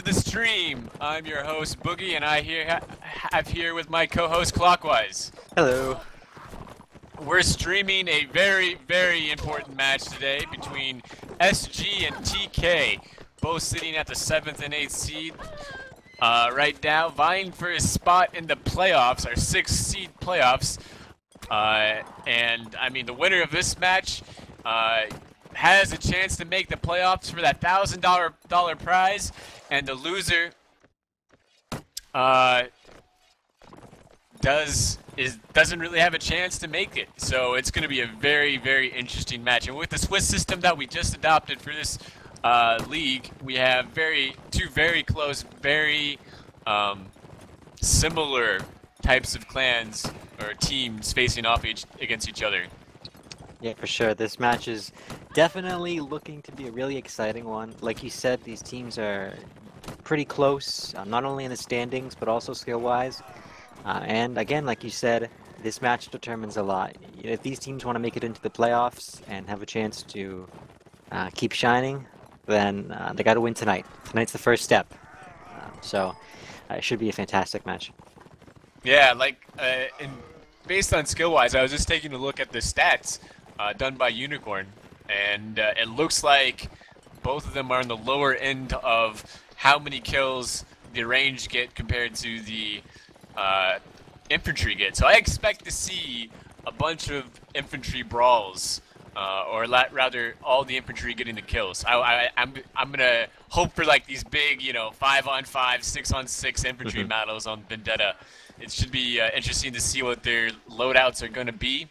the stream. I'm your host Boogie, and I have here with my co-host Clockwise. Hello. We're streaming a very, very important match today between SG and TK, both sitting at the 7th and 8th seed right now, vying for a spot in the playoffs, our 6th seed playoffs. And I mean, the winner of this match has a chance to make the playoffs for that $1,000 prize, and the loser doesn't really have a chance to make it. So it's going to be a very, very interesting match. And with the Swiss system that we just adopted for this league, we have two very close, very similar types of clans or teams facing off against each other. Yeah, for sure. This match is definitely looking to be a really exciting one. Like you said, these teams are pretty close, not only in the standings, but also skill-wise. And again, like you said, this match determines a lot. If these teams want to make it into the playoffs and have a chance to keep shining, then they got to win tonight. Tonight's the first step. So it should be a fantastic match. Yeah, and based on skill-wise, I was just taking a look at the stats done by Unicorn, and it looks like both of them are on the lower end of how many kills the range get compared to the infantry get. So I expect to see a bunch of infantry brawls, or rather, all the infantry getting the kills. I'm gonna hope for like these big, 5-on-5, 6-on-6 infantry battles on Vendetta. It should be interesting to see what their loadouts are gonna be.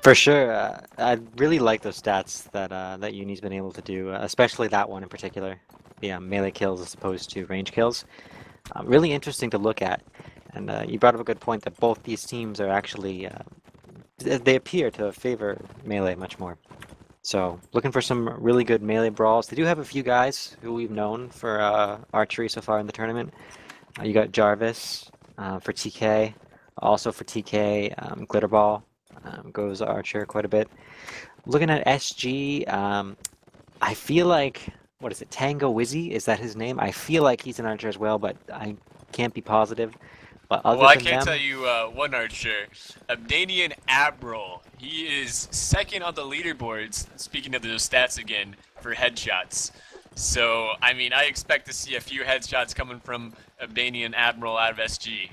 For sure, I really like those stats that Uni's been able to do, especially that one in particular, the melee kills as opposed to range kills. Really interesting to look at, and you brought up a good point that both these teams are actually, they appear to favor melee much more. So looking for some really good melee brawls. They do have a few guys who we've known for archery so far in the tournament. You got Jarvis for TK, also for TK, Glitterball. Goes Archer quite a bit. Looking at SG, I feel like, what is it, Tango Wizzy? Is that his name? I feel like he's an Archer as well, but I can't be positive. But other well, I than can them, tell you one Archer, Abdanian Admiral. He is second on the leaderboards, speaking of those stats again, for headshots. So, I mean, I expect to see a few headshots coming from Abdanian Admiral out of SG.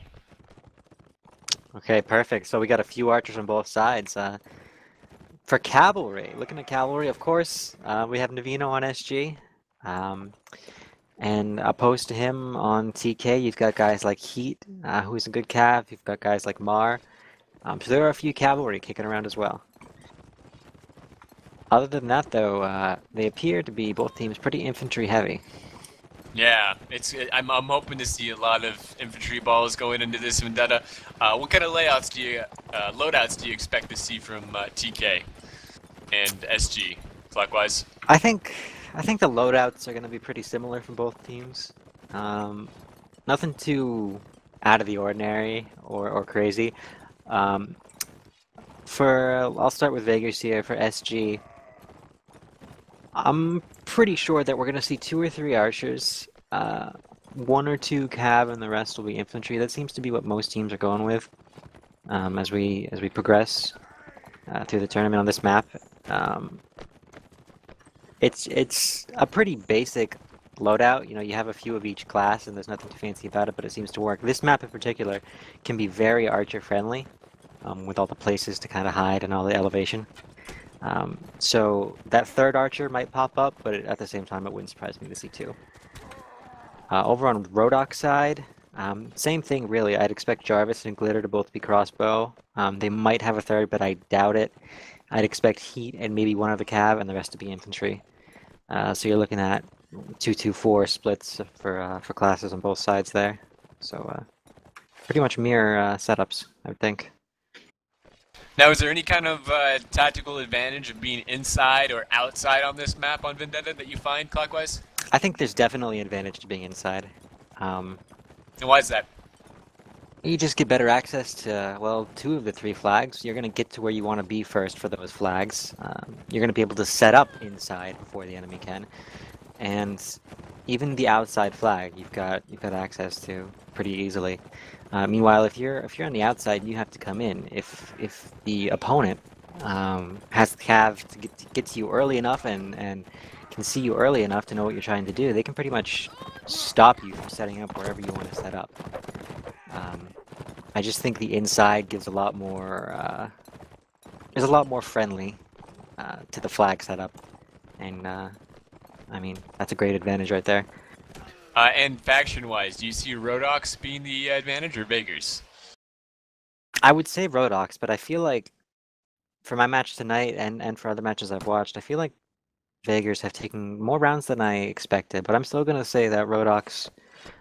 Okay, perfect. So we got a few archers on both sides. For cavalry, looking at cavalry, of course, we have Navino on SG. And opposed to him on TK, you've got guys like Heat, who's a good cav. You've got guys like Mar. So there are a few cavalry kicking around as well. Other than that, though, they appear to be, both teams, pretty infantry heavy. Yeah, I'm hoping to see a lot of infantry balls going into this Vendetta. What kind of loadouts do you expect to see from TK and SG, Clockwise? I think the loadouts are going to be pretty similar from both teams. Nothing too out of the ordinary or crazy. I'll start with Vegas here for SG. I'm pretty sure that we're going to see 2 or 3 archers, 1 or 2 cav, and the rest will be infantry. That seems to be what most teams are going with as we progress through the tournament on this map. It's a pretty basic loadout. You have a few of each class, and there's nothing too fancy about it, but it seems to work. This map in particular can be very archer friendly, with all the places to kind of hide and all the elevation. So that third archer might pop up, but at the same time, it wouldn't surprise me to see 2. Over on Rodok's side, same thing really. I'd expect Jarvis and Glitter to both be crossbow. They might have a third, but I doubt it. I'd expect Heat and maybe 1 other cav, and the rest to be infantry. So you're looking at 2-2-4 splits for classes on both sides there. So pretty much mirror setups, I would think. Now, is there any kind of tactical advantage of being inside or outside on this map on Vendetta that you find, Clockwise? I think there's definitely an advantage to being inside. And why is that? You just get better access to, well, 2 of the 3 flags. You're going to get to where you want to be first for those flags. You're going to be able to set up inside before the enemy can. And even the outside flag you've got access to pretty easily. Meanwhile, if you're on the outside, you have to come in. If the opponent has to have to get to you early enough and can see you early enough to know what you're trying to do, they can pretty much stop you from setting up wherever you want to set up. Um, I just think the inside gives a lot more is a lot more friendly to the flag setup, and I mean that's a great advantage right there. And faction-wise, do you see Rodox being the advantage or Vegas? I would say Rodox, but I feel like for my match tonight and for other matches I've watched, I feel like Vegas have taken more rounds than I expected, but I'm still gonna say that Rodox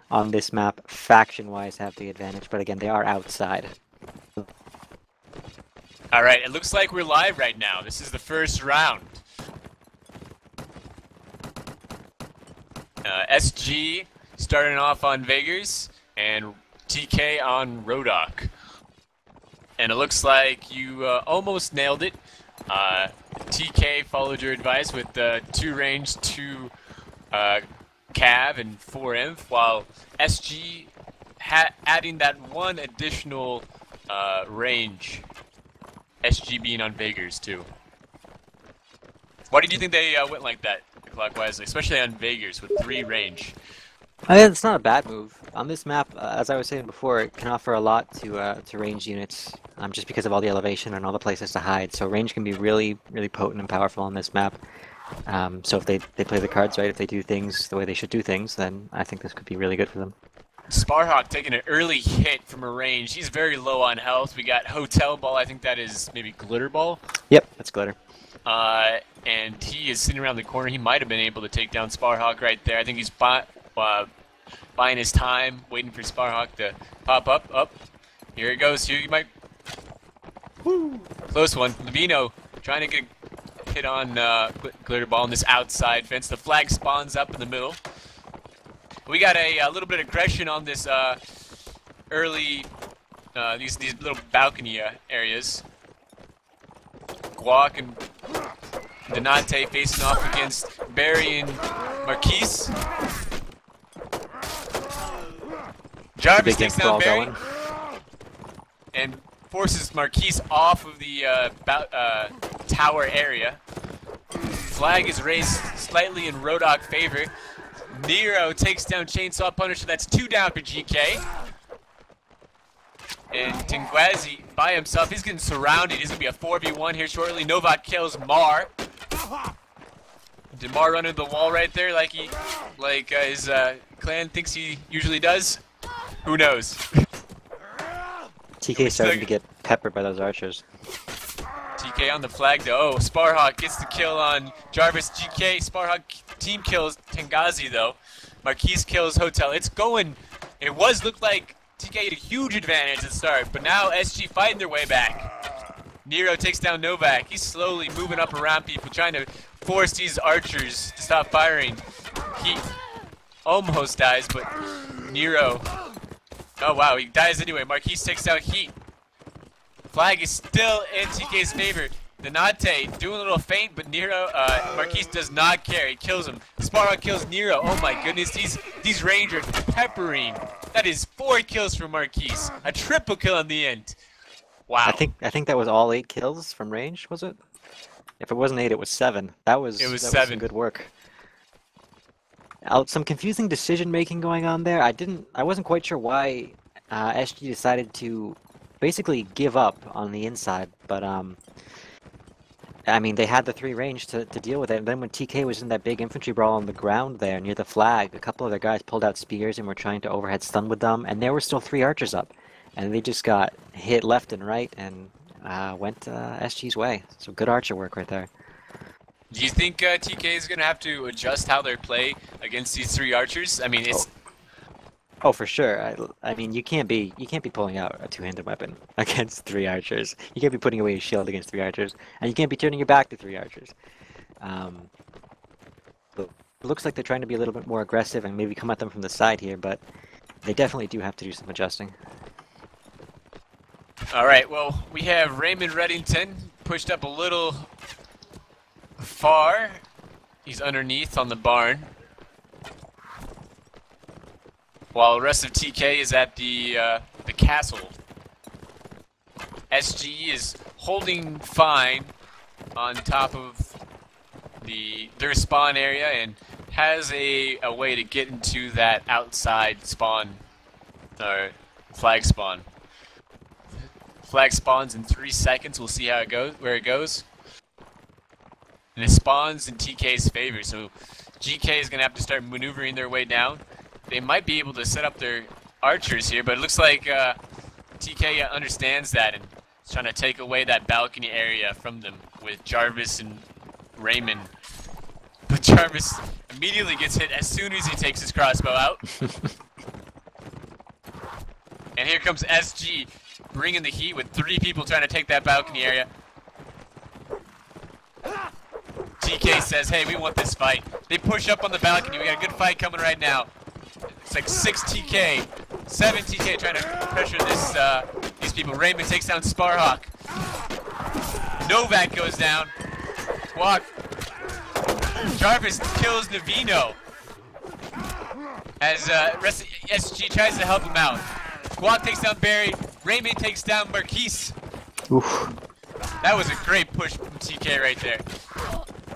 on this map, faction-wise, have the advantage. But again, they are outside. All right, it looks like we're live right now. This is the first round. SG starting off on Vegas and TK on Rodok. And it looks like you almost nailed it. TK followed your advice with 2 range, 2 cav, and 4 inf, while SG adding that 1 additional range. SG being on Vegas too. Why did you think they went like that, clockwise, especially on Vegas with 3 range? I mean, it's not a bad move. On this map, as I was saying before, it can offer a lot to range units, just because of all the elevation and all the places to hide. So range can be really, really potent and powerful on this map. So if they play the cards right, if they do things the way they should do things, then I think this could be really good for them. Sparhawk taking an early hit from a range. He's very low on health. We got Hotel Ball. I think that is maybe Glitter Ball. Yep, that's Glitter. And he is sitting around the corner. He might have been able to take down Sparhawk right there. I think he's buying his time, waiting for Sparhawk to pop up. Here it goes. Here you might. Woo! Close one. Levino trying to get a hit on Glitter Ball on this outside fence. The flag spawns up in the middle. We got a little bit of aggression on this early, these little balcony areas. Guac and Donate facing off against Barry and Marquise. Jarvis takes down Barry and forces Marquise off of the tower area. Flag is raised slightly in Rodok favor. Nero takes down Chainsaw Punisher. That's 2 down for GK. And Tingwazi by himself. He's getting surrounded. He's going to be a 4v1 here shortly. Novat kills Mar. Did Mar run into the wall right there like his clan thinks he usually does? Who knows? TK starting to get peppered by those archers. TK on the flag though. Oh, Sparhawk gets the kill on Jarvis. GK, Sparhawk team kills Tengazi though. Marquise kills Hotel. It looked like TK had a huge advantage at the start, but now SG fighting their way back. Nero takes down Novak. He's slowly moving up around people, trying to force these archers to stop firing. He almost dies, but Nero... Oh wow, he dies anyway. Marquise takes out Heat. Flag is still in TK's favor. Donate doing a little feint, but Marquise does not care. He kills him. Sparrow kills Nero. Oh my goodness, these Rangers peppering. That is 4 kills from Marquise. A triple kill in the end. Wow. I think that was all 8 kills from range, was it? If it wasn't 8, it was 7. That was 7. Was some good work. Some confusing decision making going on there. I wasn't quite sure why SG decided to basically give up on the inside, but I mean, they had the 3 range to deal with it, and then when TK was in that big infantry brawl on the ground there near the flag, a couple of their guys pulled out spears and were trying to overhead stun with them, and there were still 3 archers up, and they just got hit left and right and went SG's way. So good archer work right there. Do you think TK is going to have to adjust how they play against these 3 archers? I mean, it's... Oh, for sure. I mean, you can't be pulling out a 2-handed weapon against 3 archers. You can't be putting away your shield against 3 archers, and you can't be turning your back to 3 archers. It looks like they're trying to be a little bit more aggressive and maybe come at them from the side here, but they definitely do have to do some adjusting. All right. Well, we have Raymond Reddington pushed up a little far. He's underneath on the barn. while the rest of TK is at the castle. SG is holding fine on top of their spawn area and has a way to get into that outside spawn, or flag spawn. Flag spawns in 3 seconds. We'll see how it goes, where it goes. And it spawns in TK's favor, so GK is going to have to start maneuvering their way down. They might be able to set up their archers here, but it looks like TK understands that and is trying to take away that balcony area from them with Jarvis and Raymond. But Jarvis immediately gets hit as soon as he takes his crossbow out. And here comes SG bringing the heat with 3 people trying to take that balcony area. TK says, hey, we want this fight. They push up on the balcony. We got a good fight coming right now. It's like 6 TK, 7 TK trying to pressure these people. Raymond takes down Sparhawk. Novak goes down. Walk. Jarvis kills Navino as SG tries to help him out. Guac takes down Barry. Raymond takes down Marquise. Oof. That was a great push from TK right there.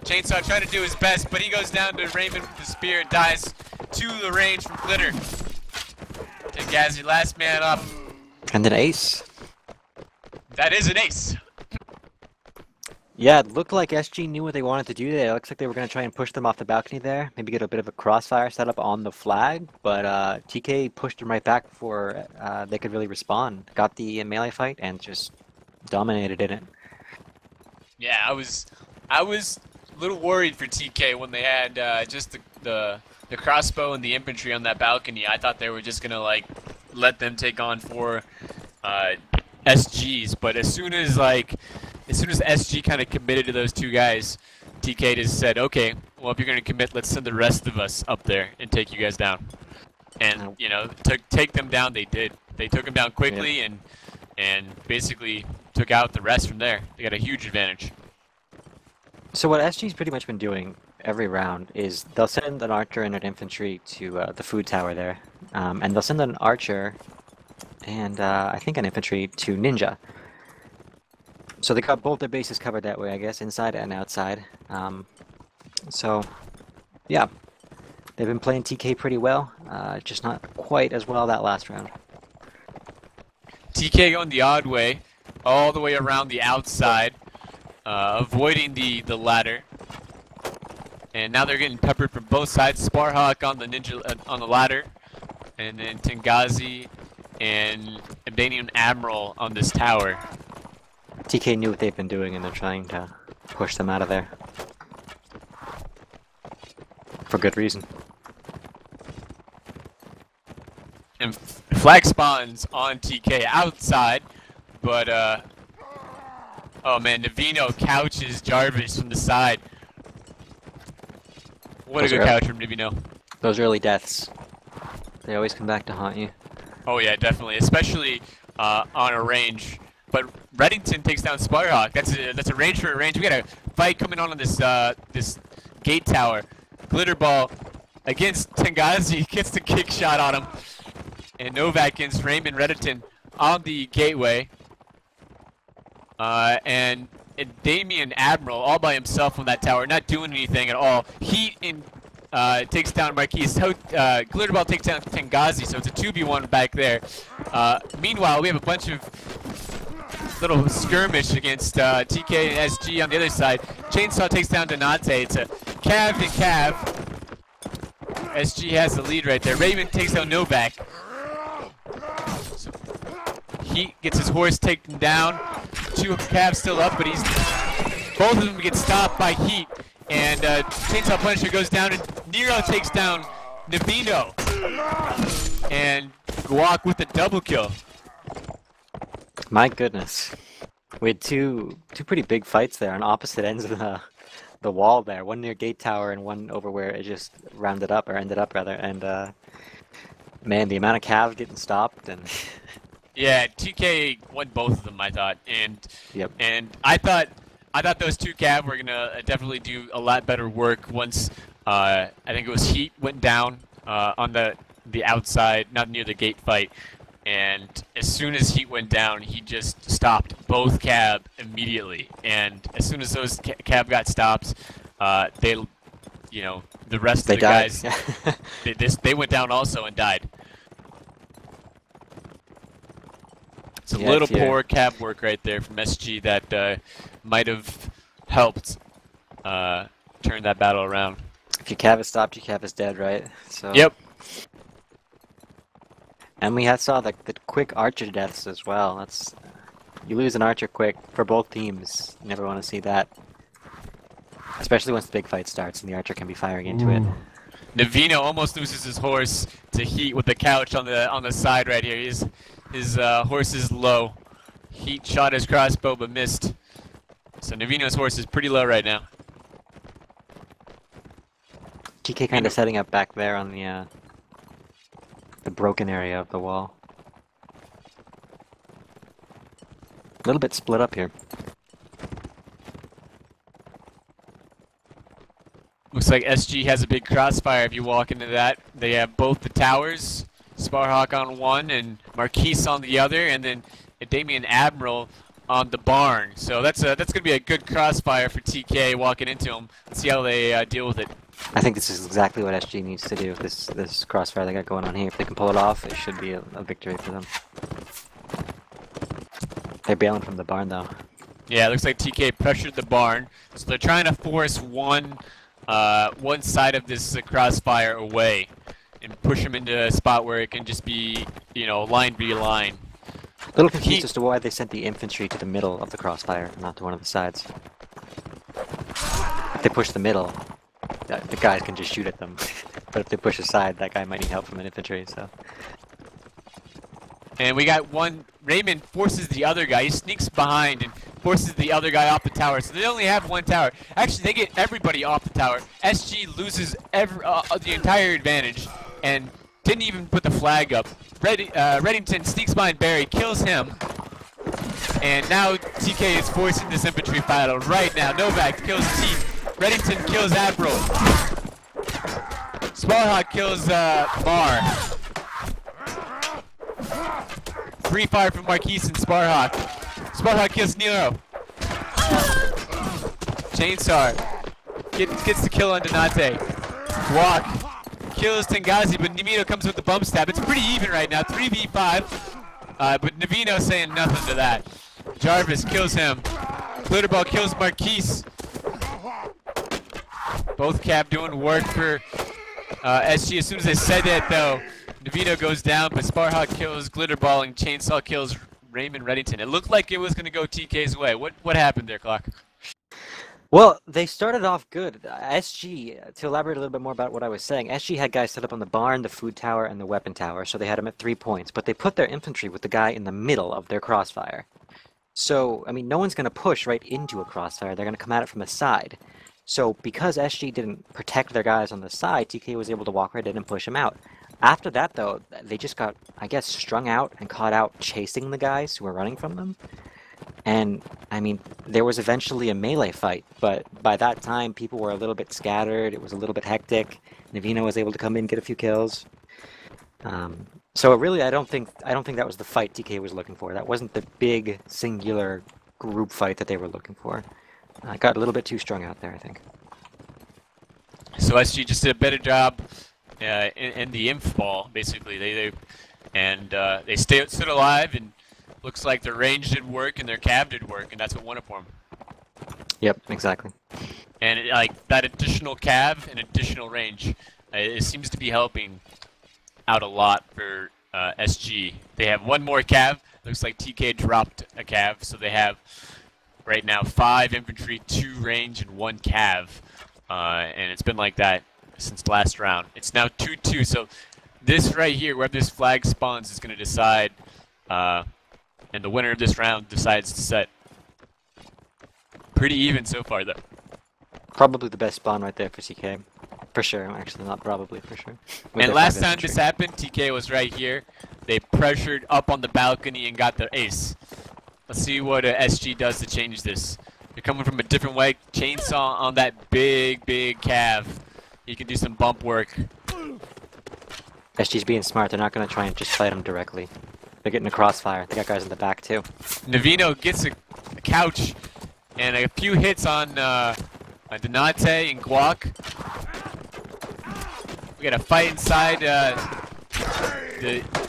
Chainsaw trying to do his best, but he goes down to Raymond with the spear and dies to the range from Glitter. Tengazi, last man up. And an ace. That is an ace. Yeah, it looked like SG knew what they wanted to do there. It looks like they were going to try and push them off the balcony there. Maybe get a bit of a crossfire set up on the flag. But TK pushed them right back before they could really respond. Got the melee fight and just dominated in it. Yeah, I was a little worried for TK when they had just the crossbow and the infantry on that balcony. I thought they were just going to like let them take on 4 SGs. But as soon as SG kind of committed to those 2 guys, TK just said, okay, well, if you're going to commit, let's send the rest of us up there and take you guys down. And, you know, take them down, they did. They took them down quickly and basically took out the rest from there. They got a huge advantage. So what SG's pretty much been doing every round is they'll send an archer and an infantry to the food tower there. And they'll send an archer and I think an infantry to Ninja. So they got both their bases covered that way, I guess, inside and outside. So, yeah, they've been playing TK pretty well, just not quite as well that last round. TK going the odd way, all the way around the outside, avoiding the ladder. And now they're getting peppered from both sides. Sparhawk on the ninja on the ladder, and then Tengazi and Albanian Admiral on this tower. TK knew what they've been doing and they're trying to push them out of there. For good reason. And flag spawns on TK outside, but oh man, Navino couches Jarvis from the side. What a good couch from Navino. Those early deaths. They always come back to haunt you. Oh yeah, definitely, especially on a range. But Reddington takes down Sparhawk. That's a range for a range. We got a fight coming on this this gate tower. Glitterball against Tengazi gets the kick shot on him, and Novak against Raymond Reddington on the gateway. And Damien Admiral all by himself on that tower, not doing anything at all. Heat in takes down Marquise. Glitterball takes down Tengazi, so it's a 2v1 back there. Meanwhile, we have a bunch of little skirmish against TK and SG on the other side. Chainsaw takes down Donate. It's a Cav and Cav. SG has the lead right there. Raymond takes down Novak. So Heat gets his horse taken down. 2 Cavs still up, but both of them get stopped by Heat. And Chainsaw Punisher goes down, and Nero takes down Navino. And Guac with the double kill. My goodness. We had two pretty big fights there on opposite ends of the wall there. One near Gate Tower and one over where it just ended up rather. And man, the amount of Cavs getting stopped and yeah, TK won both of them, I thought. And yep. And I thought those 2 Cav were gonna definitely do a lot better work once I think it was Heat went down on the the outside, not near the gate fight. And as soon as Heat went down, he just stopped both cab immediately. And as soon as those cab got stopped, they, you know, the rest of the died. guys, they went down also and died. It's a little poor cab work right there from SG that might have helped turn that battle around. If your cab is stopped, your cab is dead, right? So. Yep. And we saw the quick archer deaths as well. That's you lose an archer quick for both teams. You never want to see that, especially once the big fight starts and the archer can be firing into it. Navino almost loses his horse to Heat with the couch on the side right here. His horse is low. Heat shot his crossbow but missed. So Navino's horse is pretty low right now. TK kind of setting up back there on the broken area of the wall. A little bit split up here. Looks like SG has a big crossfire if you walk into that. They have both the towers, Sparhawk on one and Marquise on the other, and then Damian Admiral on the barn. So that's going to be a good crossfire for TK walking into them. Let's see how they deal with it. I think this is exactly what SG needs to do. This crossfire they got going on here. If they can pull it off, it should be a victory for them. They're bailing from the barn though. Yeah, it looks like TK pressured the barn, so they're trying to force one side of this crossfire away and push them into a spot where it can just be, you know, line v line. A little confused as to why they sent the infantry to the middle of the crossfire, not to one of the sides. If they push the middle, the guys can just shoot at them. But if they push aside, that guy might need help from an infantry, so... And we got one, Raymond forces the other guy, he sneaks behind and forces the other guy off the tower. So they only have one tower. Actually, they get everybody off the tower. SG loses the entire advantage and didn't even put the flag up. Reddington sneaks behind Barry, kills him. And now TK is forcing this infantry battle right now. Novak kills T. Reddington kills Admiral. Sparhawk kills Bar. Free fire from Marquise and Sparhawk. Sparhawk kills Nero. Chainsaw gets the kill on Donate. Walk kills Tengazi, but Navino comes with the bump stab. It's pretty even right now, 3v5. But Navino saying nothing to that. Jarvis kills him. Glitterball kills Marquise. Both cab doing work for SG. As soon as they said that, though, Navino goes down, but Sparhawk kills Glitterball and Chainsaw kills Raymond Reddington. It looked like it was going to go TK's way. What happened there, Clock? Well, they started off good. SG, to elaborate a little bit more about what I was saying, SG had guys set up on the barn, the food tower, and the weapon tower, so they had them at 3 points. But they put their infantry with the guy in the middle of their crossfire. So, I mean, no one's going to push right into a crossfire. They're going to come at it from the side. So, because SG didn't protect their guys on the side, TK was able to walk right in and push them out. After that, though, they just got, I guess, strung out and caught out chasing the guys who were running from them. And, I mean, there was eventually a melee fight, but by that time, people were a little bit scattered. It was a little bit hectic. Navino was able to come in, get a few kills. So really, I don't think that was the fight TK was looking for. That wasn't the big, singular group fight that they were looking for. I got a little bit too strung out there, I think. So SG just did a better job in the inf ball, basically. They stood alive, and looks like their range did work and their cab did work, and that's what won it for them. Yep, exactly. And like that additional cav and additional range, it seems to be helping out a lot for SG. They have one more cav. Looks like TK dropped a cav, so they have right now 5 infantry, 2 range, and 1 cav. And it's been like that since last round. It's now 2-2, so this right here, where this flag spawns, is going to decide, and the winner of this round decides to set. Pretty even so far, though. Probably the best spawn right there for TK. For sure, actually, not probably, for sure. And last time this happened, TK was right here. They pressured up on the balcony and got the ace. Let's see what SG does to change this. They're coming from a different way. Chainsaw on that big cav. He can do some bump work. SG's being smart. They're not going to try and just fight him directly. They're getting a crossfire. They got guys in the back too. Navino gets a couch and a few hits on Donate and Guac. We got a fight inside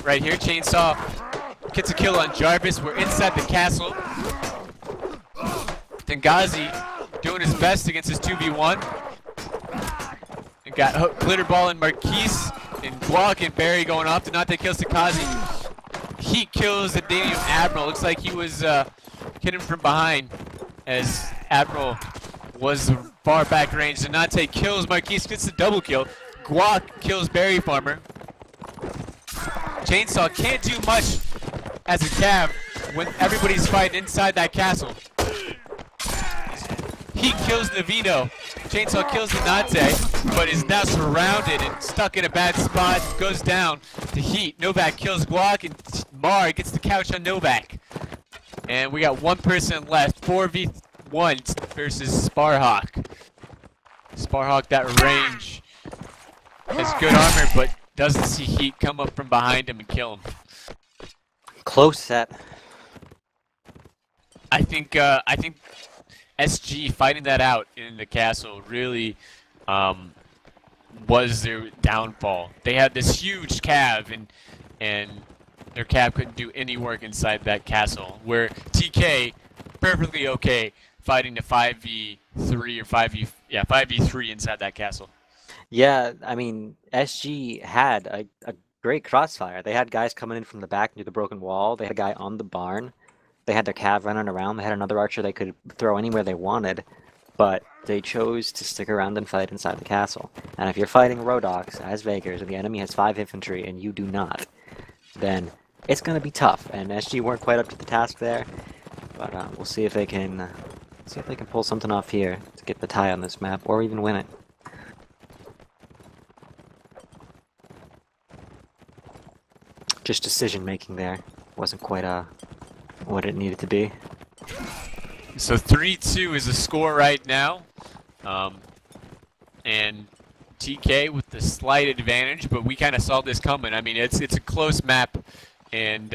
right here. Chainsaw gets a kill on Jarvis. We're inside the castle. Tengazi doing his best against his 2v1. And got Glitter Ball and Marquise and Guac and Barry going off. Donate kills Takazi. Heat kills the Daniel Admiral. Looks like he was hitting from behind as Admiral was far back range. Donate kills Marquise, gets the double kill. Guac kills Berry Farmer. Chainsaw can't do much as a cav when everybody's fighting inside that castle. Heat kills Navino. Chainsaw kills Donate, but is now surrounded and stuck in a bad spot. Goes down to Heat. Novak kills Guac, and Mar gets the couch on Novak. And we got one person left. 4v1 versus Sparhawk. Sparhawk, that range, has good armor, but doesn't see Heat come up from behind him and kill him. Close set. I think SG fighting that out in the castle really was their downfall. They had this huge cav, and their cav couldn't do any work inside that castle. Where TK perfectly okay fighting the 5v3 or 5v3 inside that castle. Yeah, I mean, SG had a great crossfire. They had guys coming in from the back near the broken wall. They had a guy on the barn. They had their cav running around. They had another archer they could throw anywhere they wanted, but they chose to stick around and fight inside the castle. And if you're fighting Rodox as Vagers and the enemy has 5 infantry and you do not, then it's going to be tough. And SG weren't quite up to the task there, but we'll see if they can pull something off here to get the tie on this map or even win it. Just decision making there wasn't quite what it needed to be. So 3-2 is the score right now, and TK with the slight advantage, but we kind of saw this coming. I mean, it's a close map, and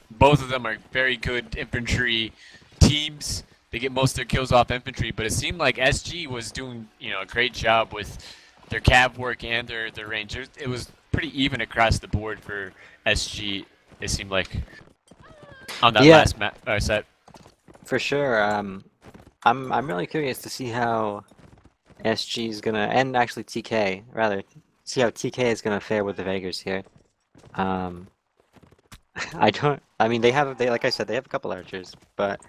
both of them are very good infantry teams. They get most of their kills off infantry, but it seemed like SG was doing a great job with their cav work and their range. It was pretty even across the board for SG. It seemed like on that last map set. For sure. I'm really curious to see how SG is gonna, and actually TK rather, see how TK is gonna fare with the Vagers here. I mean, like I said, they have a couple archers, but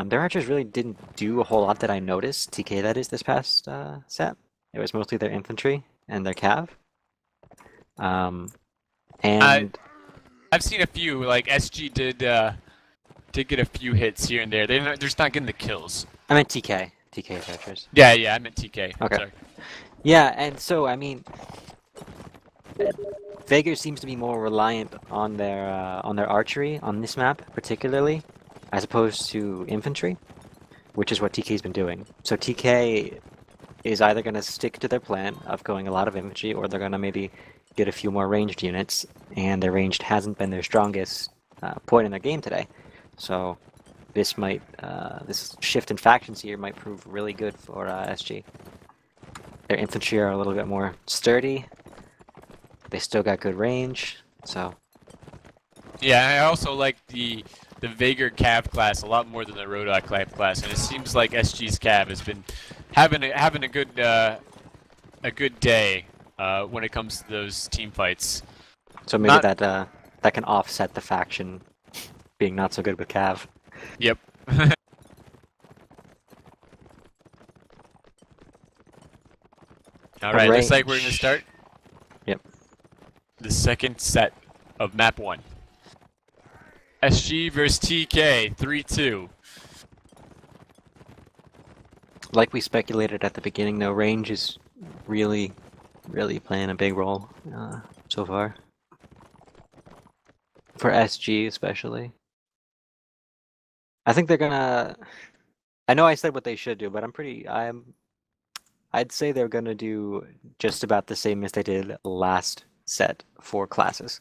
their archers really didn't do a whole lot that I noticed. TK, that is, this past set. It was mostly their infantry and their cav. And I've seen a few, like SG did get a few hits here and there. They're just not getting the kills. I meant TK. TK's archers. Yeah, I meant TK. Okay. Sorry. Yeah, and so, I mean, Vega seems to be more reliant on their archery on this map, particularly, as opposed to infantry, which is what TK's been doing. So TK is either going to stick to their plan of going a lot of infantry, or they're going to maybe get a few more ranged units, and their ranged hasn't been their strongest point in their game today. So this might, this shift in factions here might prove really good for SG. Their infantry are a little bit more sturdy. They still got good range, so. Yeah, I also like the Vager Cav class a lot more than the Rodok Cav class, and it seems like SG's Cav has been having a good day when it comes to those team fights. So maybe that can offset the faction being not so good with Cav. Yep. Alright, looks like we're gonna start. Yep. The second set of map 1. SG versus TK, 3-2. Like we speculated at the beginning, though, range is really playing a big role so far. For SG especially. I think they're gonna... I know I said what they should do, but I'm I'd say they're gonna do just about the same as they did last set for classes.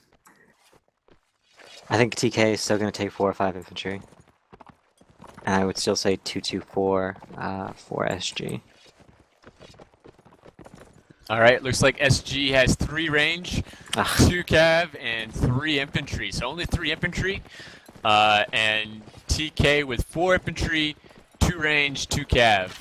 I think TK is still gonna take 4 or 5 infantry. And I would still say 224 for SG. All right, looks like SG has 3 range, Ugh. 2 cav, and 3 infantry. So only 3 infantry. And TK with 4 infantry, 2 range, 2 cav.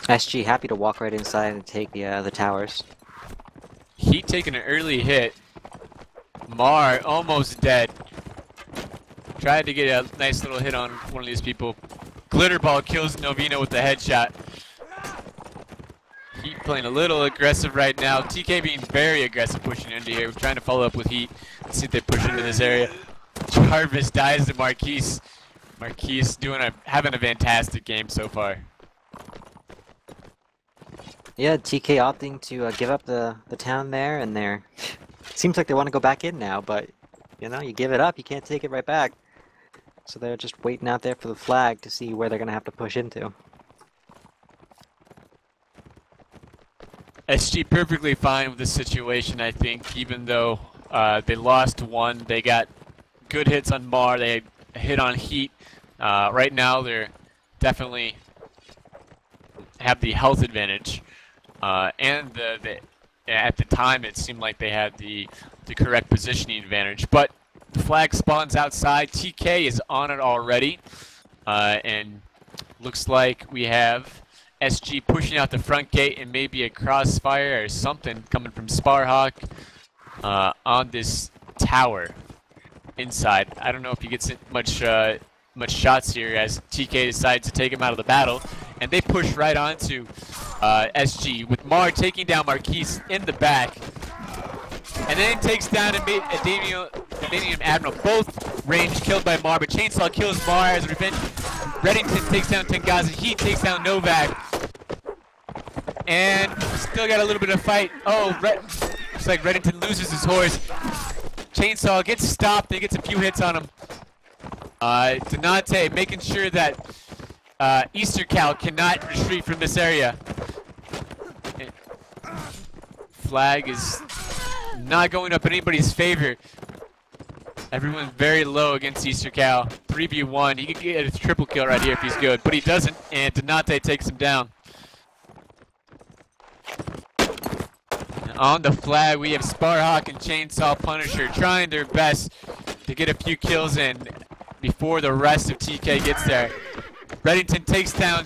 SG happy to walk right inside and take the towers. Heat taking an early hit. Mar almost dead. Tried to get a nice little hit on one of these people. Glitterball kills Novino with the headshot. Heat playing a little aggressive right now. TK being very aggressive pushing into here. We're trying to follow up with Heat. Let's see if they push into this area. Jarvis dies to Marquise. Marquise having a fantastic game so far. Yeah, TK opting to give up the town there, and they're seems like they want to go back in now, but you know, you give it up, you can't take it right back. So they're just waiting out there for the flag to see where they're gonna have to push into. SG perfectly fine with this situation, I think, even though they lost 1. They got good hits on Mar, they hit on Heat. Right now they're definitely have the health advantage. And at the time it seemed like they had the correct positioning advantage. But the flag spawns outside. TK is on it already. And looks like we have SG pushing out the front gate and maybe a crossfire or something coming from Sparhawk on this tower inside. I don't know if he gets much shots here as TK decides to take him out of the battle. And they push right onto SG with Mar taking down Marquise in the back. And then takes down Adamium Admiral. Both range killed by Mar, but Chainsaw kills Mar as revenge. Reddington takes down Tengazi. Heat takes down Novak. And still got a little bit of fight. Oh, looks like Reddington loses his horse. Chainsaw gets stopped. They gets a few hits on him. Donate making sure that Easter Cal cannot retreat from this area. Flag is not going up in anybody's favor. Everyone's very low against Easter Cal. 3v1. He could get a triple kill right here if he's good, but he doesn't, and Donate takes him down. And on the flag, we have Sparhawk and Chainsaw Punisher trying their best to get a few kills in before the rest of TK gets there. Reddington takes down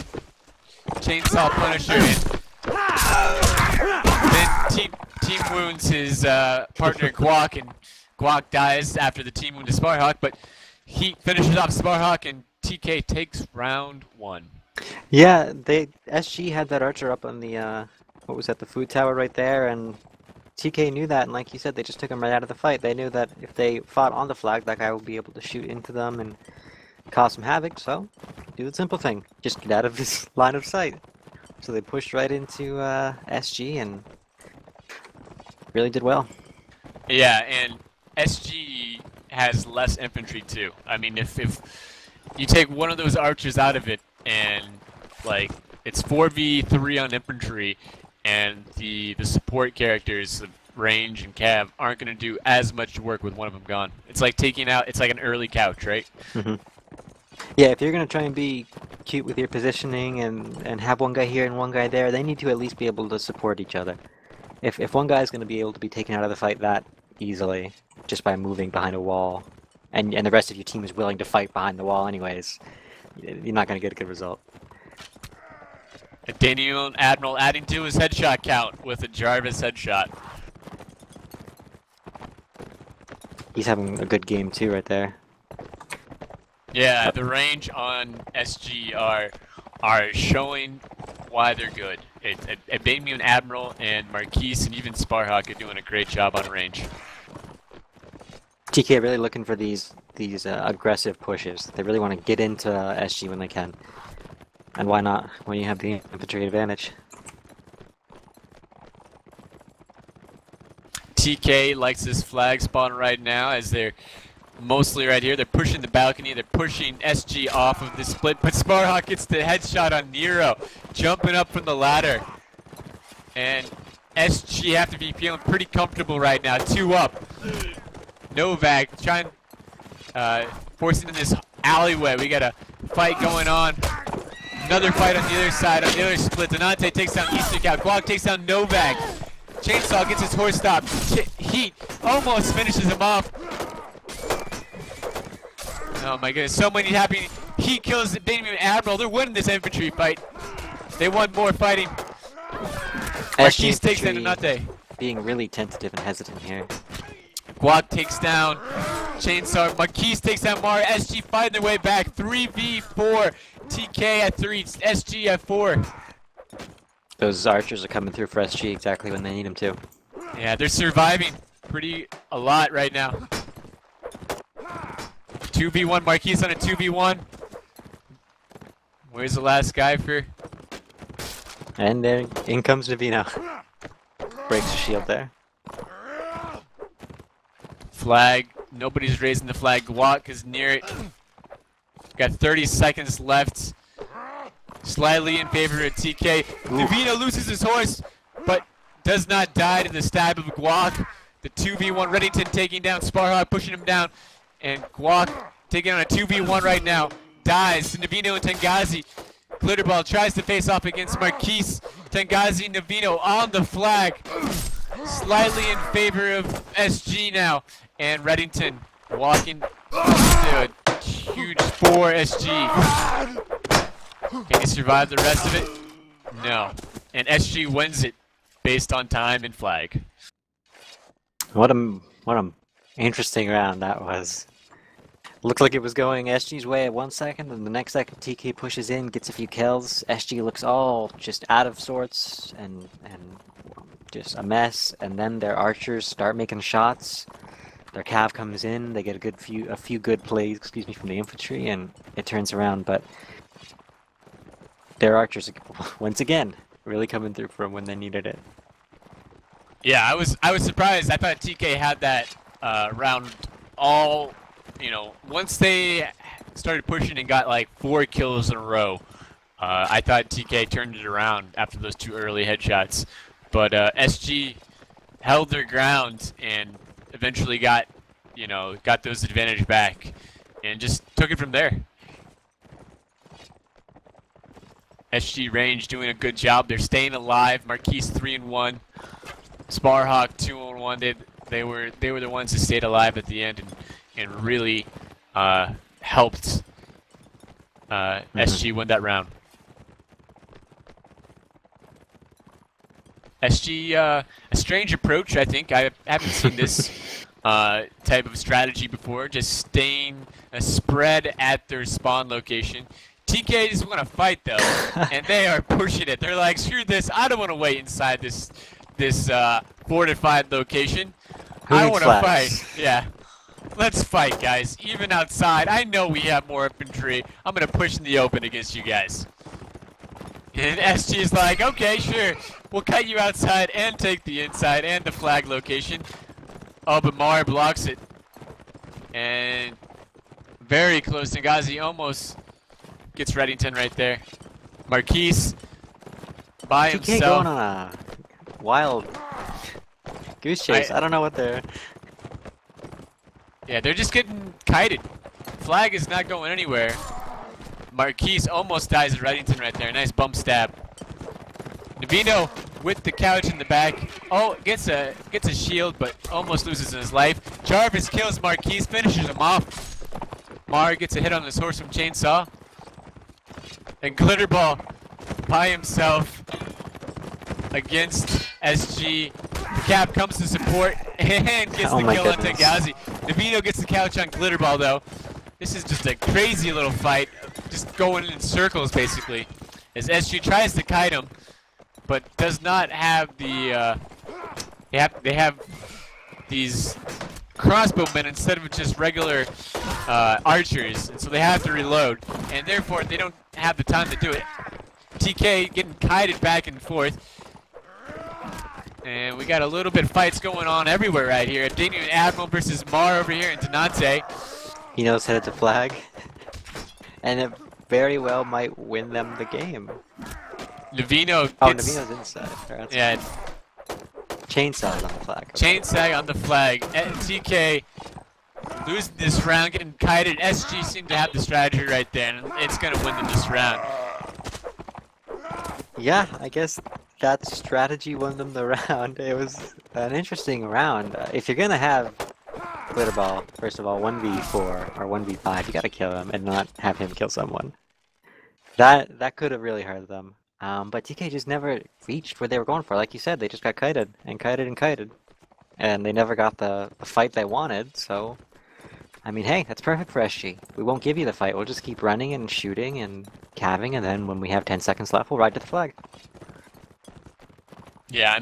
Chainsaw Punisher and then team wounds his partner Guac, and Guac dies after the team wound to Sparhawk, but he finishes off Sparhawk and TK takes round 1. Yeah, SG had that archer up on the what was that, the food tower right there, and TK knew that, and like you said, they just took him right out of the fight. They knew that if they fought on the flag, that guy would be able to shoot into them and cause some havoc, so do the simple thing. Just get out of this line of sight. So they pushed right into SG and really did well. Yeah, and SG has less infantry too. I mean, if you take one of those archers out of it and, like, it's 4v3 on infantry, and the support characters of range and cav aren't going to do as much work with one of them gone. It's like it's like an early couch, right? Mm-hmm. Yeah, if you're going to try and be cute with your positioning and have one guy here and one guy there, they need to at least be able to support each other. If one guy is going to be able to be taken out of the fight that easily just by moving behind a wall, and the rest of your team is willing to fight behind the wall anyways, you're not going to get a good result. Daniel Admiral adding to his headshot count with a Jarvis headshot. He's having a good game too right there. Yeah, the range on SG are showing why they're good. Adamium Admiral and Marquise and even Sparhawk are doing a great job on range. TK really looking for these aggressive pushes. They really want to get into SG when they can. And why not when you have the infantry advantage? TK likes this flag spawn right now as they're mostly right here. They're pushing the balcony. They're pushing SG off of the split. But Sparhawk gets the headshot on Nero, jumping up from the ladder. And SG have to be feeling pretty comfortable right now. 2 up. Novak trying, forcing in this alleyway. We got a fight going on. Another fight on the other side, on the other split. Donante takes down Easter Cow. Guac takes down Novak. Chainsaw gets his horse stopped. Heat almost finishes him off. Oh my goodness, so many happy. Heat kills the Damien Admiral. They're winning this infantry fight. They want more fighting. Marquis takes down Donante. Being really tentative and hesitant here. Guac takes down Chainsaw. Marquis takes down Mar. SG fighting their way back. 3v4. TK at 3. SG at 4. Those archers are coming through for SG exactly when they need them to. Yeah, they're surviving a lot right now. 2v1. Marquis on a 2v1. Where's the last guy for? And there, in comes Navino. Breaks the shield there. Flag. Nobody's raising the flag. Guac is near it. Got 30 seconds left. Slightly in favor of TK. Navino loses his horse, but does not die to the stab of Guac. The 2v1. Reddington taking down Sparhawk, pushing him down. And Guac taking on a 2v1 right now. Dies to Navino and Tengazi. Glitterball tries to face off against Marquis. Tengazi and Navino on the flag. Slightly in favor of SG now. And Reddington walking to a huge 4 SG. Can he survive the rest of it? No. And SG wins it based on time and flag. What a interesting round that was. Looked like it was going SG's way at 1 second, and the next second TK pushes in, gets a few kills. SG looks all just out of sorts and just a mess, and then their archers start making shots. Their cav comes in, they get a few good plays, from the infantry, and it turns around. But their archers, once again, really coming through for them when they needed it. Yeah, I was surprised. I thought TK had that round all. You know, once they started pushing and got like 4 kills in a row, I thought TK turned it around after those 2 early headshots. But SG held their ground and eventually got those advantage back and just took it from there. SG range doing a good job. They're staying alive. Marquis 3-1. Sparhawk 2-1. They were the ones who stayed alive at the end and really helped SG win that round. SG, a strange approach, I think. I haven't seen this type of strategy before, just staying spread at their spawn location. TK just want to fight, though, and they are pushing it. They're like, screw this, I don't want to wait inside this fortified location. I want to fight. Yeah. Let's fight, guys. Even outside, I know we have more infantry. I'm going to push in the open against you guys. And SG is like, okay, sure. We'll cut you outside and take the inside and the flag location. Oh, but Mar blocks it. And very close. Tengazi almost gets Reddington right there. Marquis by himself. TK going on a wild goose chase. I don't know what they're... Yeah, they're just getting kited. Flag is not going anywhere. Marquis almost dies at Reddington right there. Nice bump stab. Navino with the couch in the back. Oh, gets a shield, but almost loses his life. Jarvis kills Marquis, finishes him off. Mar gets a hit on his horse from Chainsaw. And Glitterball by himself against SG. The Cap comes to support and gets the kill on Tengazi. Navino gets the couch on Glitterball, though. This is just a crazy little fight, just going in circles, basically, as SG tries to kite him, but does not have the, they have these crossbowmen instead of just regular archers, and so they have to reload, and therefore they don't have the time to do it. TK getting kited back and forth. And we got a little bit of fights going on everywhere right here. Damien Admiral versus Mar over here in Denante. He knows how to flag, and it very well might win them the game. Navino Oh, gets... Navino's inside. That's Yeah, Chainsaw's on the flag. Okay. chain sag on the flag. TK losing this round, getting kited. SG seemed to have the strategy right there, and it's going to win them this round. Yeah, I guess that strategy won them the round. It was an interesting round. If you're gonna have Glitterball, first of all, 1v4 or 1v5, you gotta kill him and not have him kill someone. That could have really hurt them. But TK just never reached where they were going for. Like you said, they just got kited and kited and kited. And they never got the fight they wanted, so... I mean, hey, that's perfect for SG. We won't give you the fight, we'll just keep running and shooting and calving, and then when we have 10 seconds left, we'll ride to the flag. Yeah,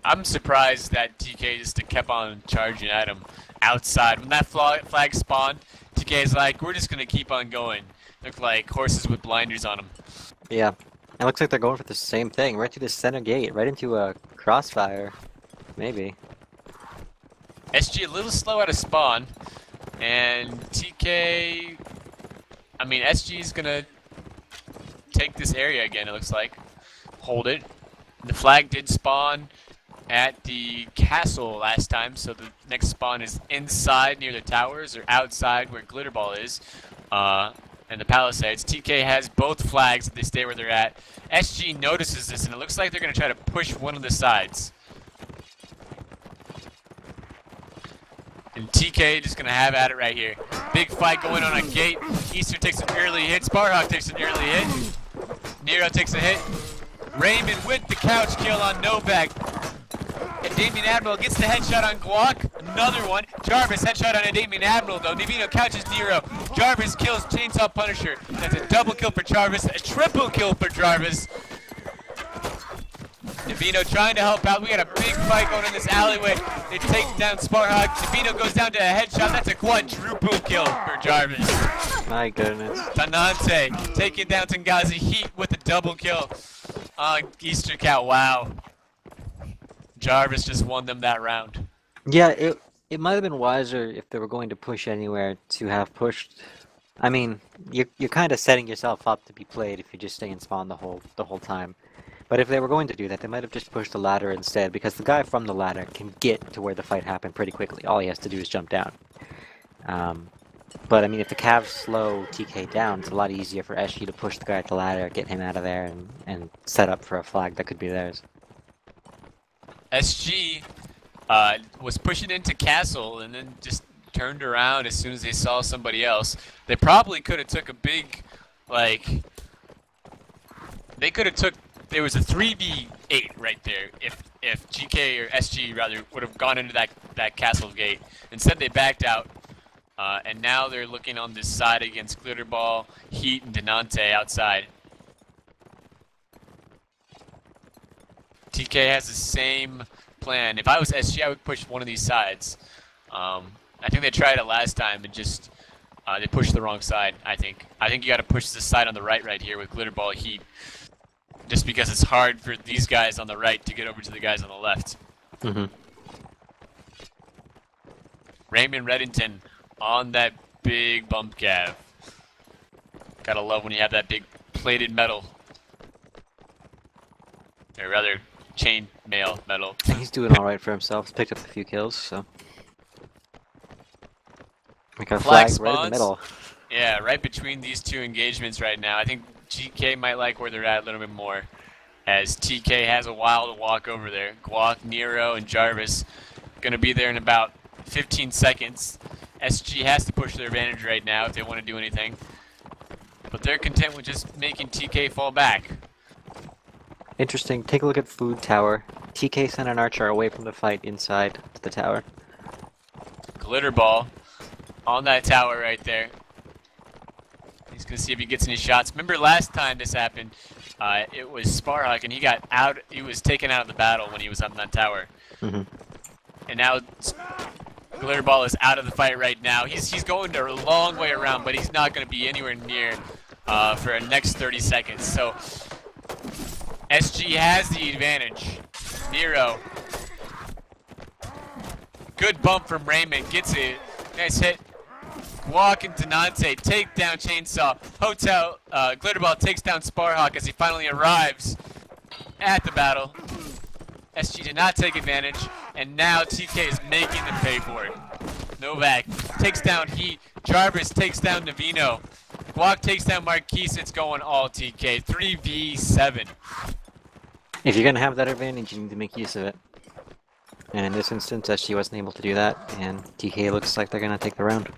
I'm surprised that TK just kept on charging at him outside. When that flag spawned, TK's like, we're just going to keep on going. Look like horses with blinders on them. Yeah. It looks like they're going for the same thing, right through the center gate, right into a crossfire. Maybe. SG a little slow out of spawn, and TK... I mean, SG's going to take this area again, it looks like. Hold it. The flag did spawn at the castle last time, so the next spawn is inside near the towers or outside where Glitterball is, and the palisades. TK has both flags if they stay where they're at. SG notices this, and it looks like they're going to try to push one of the sides. And TK just going to have at it right here. Big fight going on gate. Easter takes an early hit. Sparhawk takes an early hit. Nero takes a hit. Raymond with the couch kill on Novak. And Damien Admiral gets the headshot on Glock. Another one. Jarvis headshot on a Damien Admiral though. Navino couches Nero. Jarvis kills Chainsaw Punisher. That's a double kill for Jarvis. A triple kill for Jarvis. Navino trying to help out. We got a big fight going in this alleyway. They take down Sparhawk. Navino goes down to a headshot. That's a quadruple kill for Jarvis. My goodness. Tanante taking down Tangazi Heat with a double kill on Easter Cat. Wow. Jarvis just won them that round. Yeah, it might have been wiser if they were going to push anywhere to have pushed. I mean, you're kind of setting yourself up to be played if you just stay in spawn the whole time. But if they were going to do that, they might have just pushed the ladder instead, because the guy from the ladder can get to where the fight happened pretty quickly. All he has to do is jump down. But I mean, if the Cavs slow TK down, it's a lot easier for SG to push the guy at the ladder, get him out of there, and set up for a flag that could be theirs. SG was pushing into Castle and then just turned around as soon as they saw somebody else. They probably could have took a big, like, they could have took, there was a 3v8 right there if GK or SG rather would have gone into that Castle gate. Instead they backed out, and now they're looking on this side against Glitterball, Heat, and Denante outside. TK has the same plan. If I was SG, I would push one of these sides. I think they tried it last time and just they pushed the wrong side. I think you got to push the side on the right here with Glitterball Heat, just because it's hard for these guys on the right to get over to the guys on the left. Mm-hmm. Raymond Reddington on that big bump cav. Gotta love when you have that big plated metal, or rather chain mail metal. He's doing all right for himself. He's picked up a few kills, so we got a flag right in the middle. Yeah, right between these two engagements right now. I think GK might like where they're at a little bit more, as TK has a while to walk over there. Guac, Nero, and Jarvis gonna be there in about 15 seconds. SG has to push their advantage right now if they want to do anything, but they're content with just making TK fall back. Interesting. Take a look at Food Tower. TK sent an archer away from the fight inside the tower. Glitterball on that tower right there. He's gonna see if he gets any shots. Remember last time this happened, it was Sparhawk and he got out. He was taken out of the battle when he was on that tower. Mm-hmm. And now Glitterball is out of the fight right now. He's going a long way around, but he's not gonna be anywhere near for the next 30 seconds. So SG has the advantage. Nero Good bump from Raymond. Gets it. Nice hit. Walk into Nante. Takedown chainsaw. Hotel. Glitterball takes down Sparhawk as he finally arrives at the battle. SG did not take advantage, and now TK is making them pay for it. Novak takes down Heat. Jarvis takes down Navino. Guac takes down Marquise. It's going all TK. 3v7. If you're gonna have that advantage, you need to make use of it. And in this instance, SG wasn't able to do that, and TK looks like they're gonna take the round.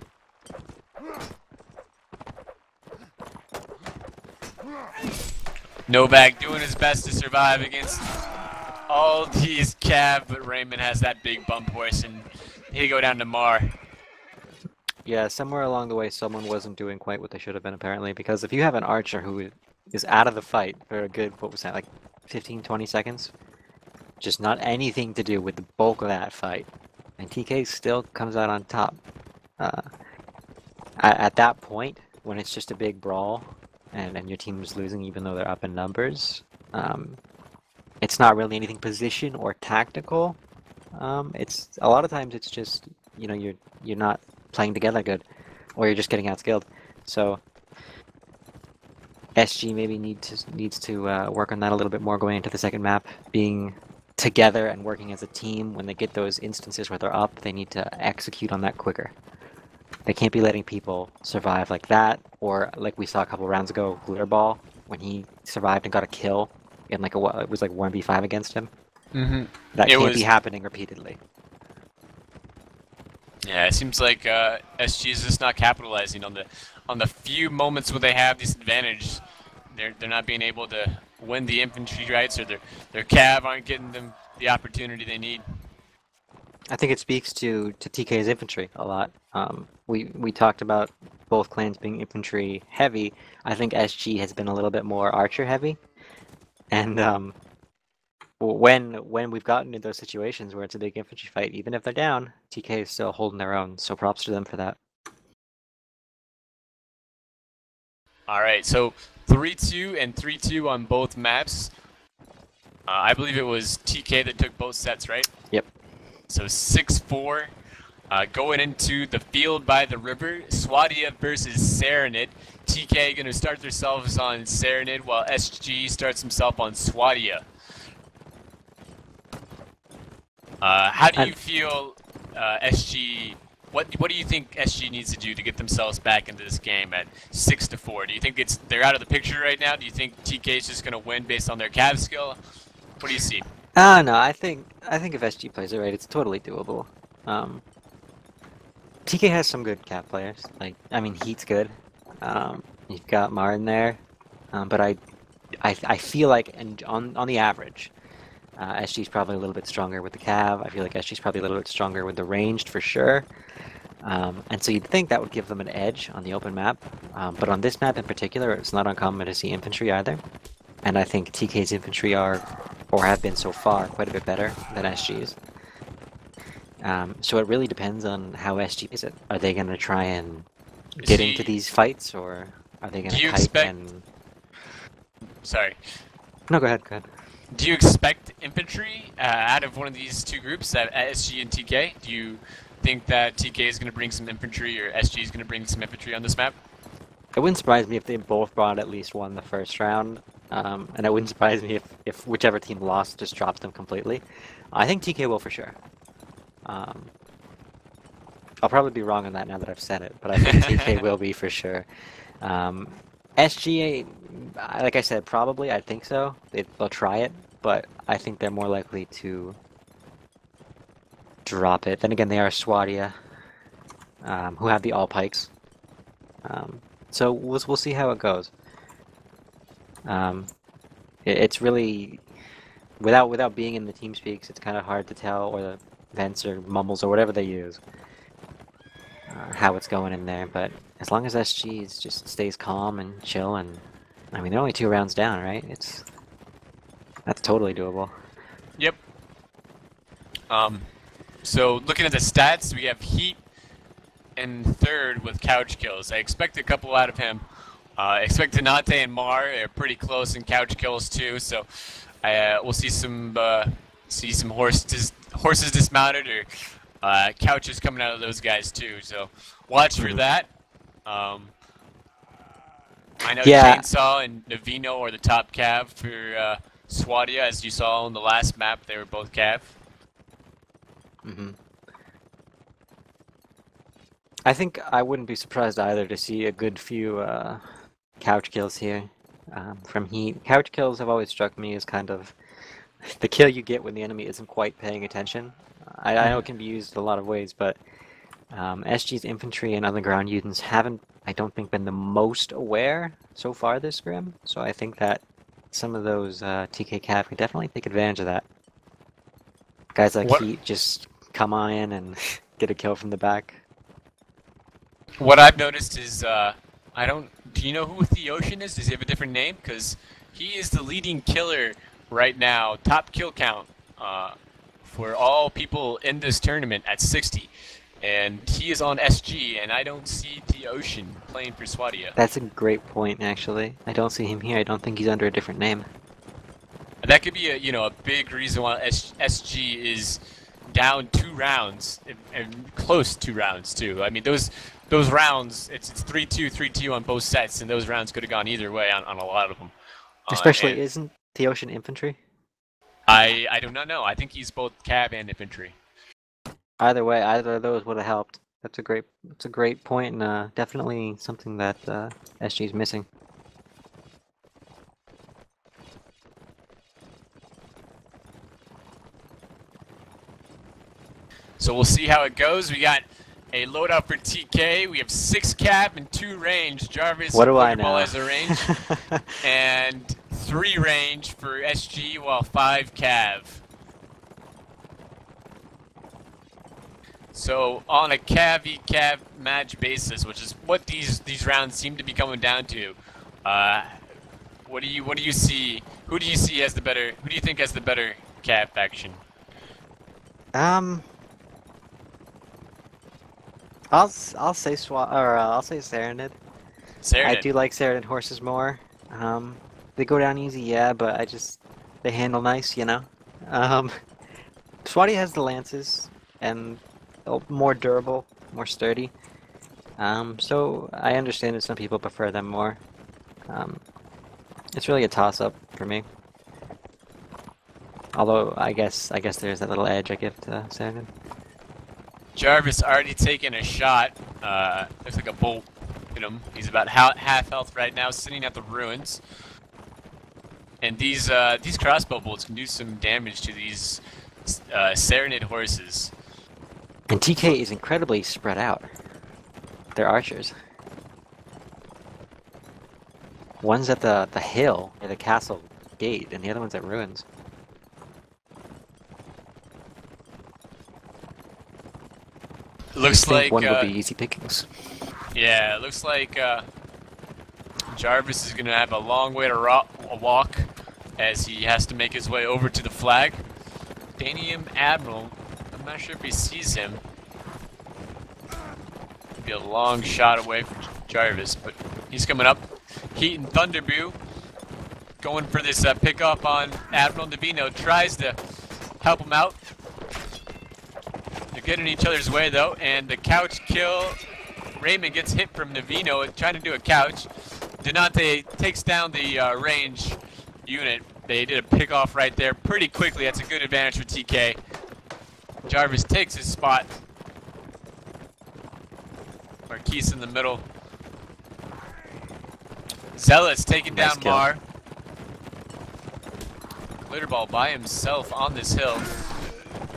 Novak doing his best to survive against all these Cav, but Raymond has that big bump horse, and he go down to Mar. Yeah, somewhere along the way, someone wasn't doing quite what they should have been, apparently, because if you have an archer who is out of the fight for a good, what was that, like 15, 20 seconds? Just not anything to do with the bulk of that fight, and TK still comes out on top. At that point, when it's just a big brawl, and your team is losing even though they're up in numbers, it's not really anything position or tactical. It's a lot of times it's just, you know, you're not playing together good, or you're just getting outskilled. So SG maybe needs to work on that a little bit more going into the second map, being together and working as a team. When they get those instances where they're up, they need to execute on that quicker. They can't be letting people survive like that, or like we saw a couple rounds ago, Glitterball, when he survived and got a kill in like it was like 1v5 against him. Mm-hmm. That can't be happening repeatedly. Yeah, it seems like SG is just not capitalizing on the few moments when they have this advantage. They're not being able to win the infantry rights, or their Cav aren't getting them the opportunity they need. I think it speaks to TK's infantry a lot. We talked about both clans being infantry heavy. I think SG has been a little bit more archer heavy, and when we've gotten into those situations where it's a big infantry fight, even if they're down, TK is still holding their own. So props to them for that. All right, so 3-2 and 3-2 on both maps. I believe it was TK that took both sets, right? Yep. So 6-4. Going into the field by the river, Swadia versus Serenid. TK going to start themselves on Serenid, while SG starts himself on Swadia. How do you feel SG... What do you think SG needs to do to get themselves back into this game at 6-4? Do you think they're out of the picture right now? Do you think TK is just going to win based on their Cav skill? What do you see? No, I think if SG plays it right, it's totally doable. TK has some good Cav players. Like, I mean, Heat's good. You've got Martin there, but I feel like, and on the average, SG's probably a little bit stronger with the Cav. I feel like SG's probably a little bit stronger with the ranged for sure. And so you'd think that would give them an edge on the open map. But on this map in particular, it's not uncommon to see infantry either. And I think TK's infantry are, or have been so far, quite a bit better than SG's. So it really depends on how SG is it. Are they going to try and get into these fights, or are they going to kite and... Sorry. No, go ahead, go ahead. Do you expect infantry out of one of these two groups, at SG and TK? Do you think that TK is going to bring some infantry, or SG is going to bring some infantry on this map? It wouldn't surprise me if they both brought at least one the first round, and it wouldn't surprise me if whichever team lost just drops them completely. I think TK will for sure. I'll probably be wrong on that now that I've said it, but I think TK will be for sure. SG, like I said, probably, I think so. They'll try it, but I think they're more likely to drop it. Then again, they are Swadia, who have the all pikes. So we'll see how it goes. It's really, without being in the team speaks, it's kind of hard to tell, or the vents or mumbles or whatever they use, how it's going in there. But as long as SG just stays calm and chill, and I mean, they're only 2 rounds down, right? That's totally doable. Yep. So looking at the stats, we have Heat in third with couch kills. I expect a couple out of him. I expect Donate and Mar are pretty close in couch kills too. So we'll see some horses dismounted, or couches coming out of those guys too. So watch for that. I know Yeah. Chainsaw and Navino are the top cav for Swadia, as you saw on the last map. They were both cav. I think I wouldn't be surprised either to see a good few couch kills here from Heat. Couch kills have always struck me as kind of the kill you get when the enemy isn't quite paying attention. I know it can be used a lot of ways, but SG's infantry and other ground units haven't, I don't think, been the most aware so far this scrim. So I think that some of those TK Cav could definitely take advantage of that. Guys like Heat just come on in and get a kill from the back. What I've noticed is, do you know who Theocean is? Does he have a different name? Because he is the leading killer right now, top kill count for all people in this tournament at 60. And he is on SG, and I don't see Theocean playing for Swadia. That's a great point, actually. I don't see him here. I don't think he's under a different name. And that could be a big reason why SG is down 2 rounds, and close 2 rounds too. I mean, those rounds, it's 3-2, 3-2 on both sets, and those rounds could have gone either way on a lot of them. Especially, isn't Theocean infantry? I do not know. I think he's both cav and infantry. Either way, either of those would have helped. That's a great point, and definitely something that SG is missing. So we'll see how it goes. We got a loadout for TK. We have 6 cav and 2 range. Jarvis what do I know? has a range. And 3 range for SG, while 5 cav. So on a cav match basis, which is what these rounds seem to be coming down to, what do you see? Who do you see as the better? Who do you think has the better cav faction? I'll say I'll say Serenade. I do like Serenade horses more. They go down easy, yeah, but they handle nice, you know. Swadia has the lances and more durable, more sturdy. So I understand that some people prefer them more. It's really a toss-up for me. Although I guess there's that little edge I give to Serenade. Jarvis already taken a shot. Looks like a bolt hit him. He's about half health right now, sitting at the ruins. And these crossbow bolts can do some damage to these Serenade horses. And TK is incredibly spread out. They're archers. One's at the hill near the castle gate, and the other one's at ruins. Looks like one will be easy pickings. Yeah, it looks like Jarvis is gonna have a long way to walk as he has to make his way over to the flag. Danium Admiral, I'm not sure if he sees him. Could be a long shot away from Jarvis, but he's coming up. Heat and Thunderboo going for this pickoff on Admiral Navino. Tries to help him out. They're getting each other's way though, and the couch kill. Raymond gets hit from Navino trying to do a couch. Donate takes down the range unit. They did a pickoff right there pretty quickly. That's a good advantage for TK. Jarvis takes his spot. Marquise in the middle. Zealous taking down Mar. Glitterball by himself on this hill.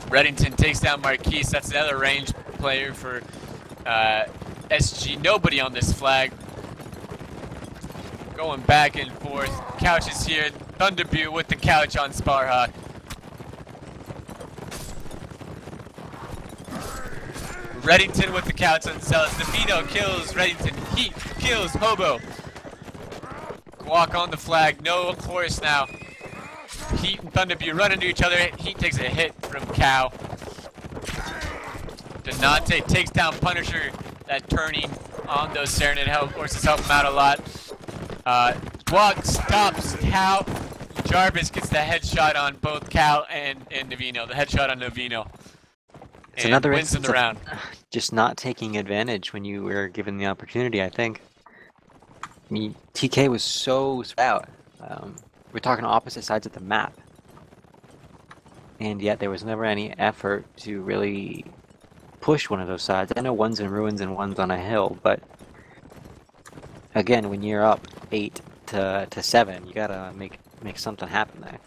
Reddington takes down Marquise. That's the other range player for SG. Nobody on this flag. Going back and forth. Couch is here. Thunderboo with the couch on Sparhawk. Reddington with the couch on Zealous. Navino kills Reddington. Heat kills Hobo. Walk on the flag. No horse now. Heat and Thunderboo run into each other. Heat takes a hit from Cow. Donate takes down Punisher. That turning on those Serenade horses help him out a lot. Walk stops Cow. Jarvis gets the headshot on both Cow and Navino. The headshot on Navino. It's and another wins in instance the of round. just not taking advantage when you were given the opportunity, I think. I mean, TK was so spread out. We're talking opposite sides of the map. And yet there was never any effort to really push one of those sides. I know one's in ruins and one's on a hill, but again, when you're up 8 to 7, you gotta make something happen there.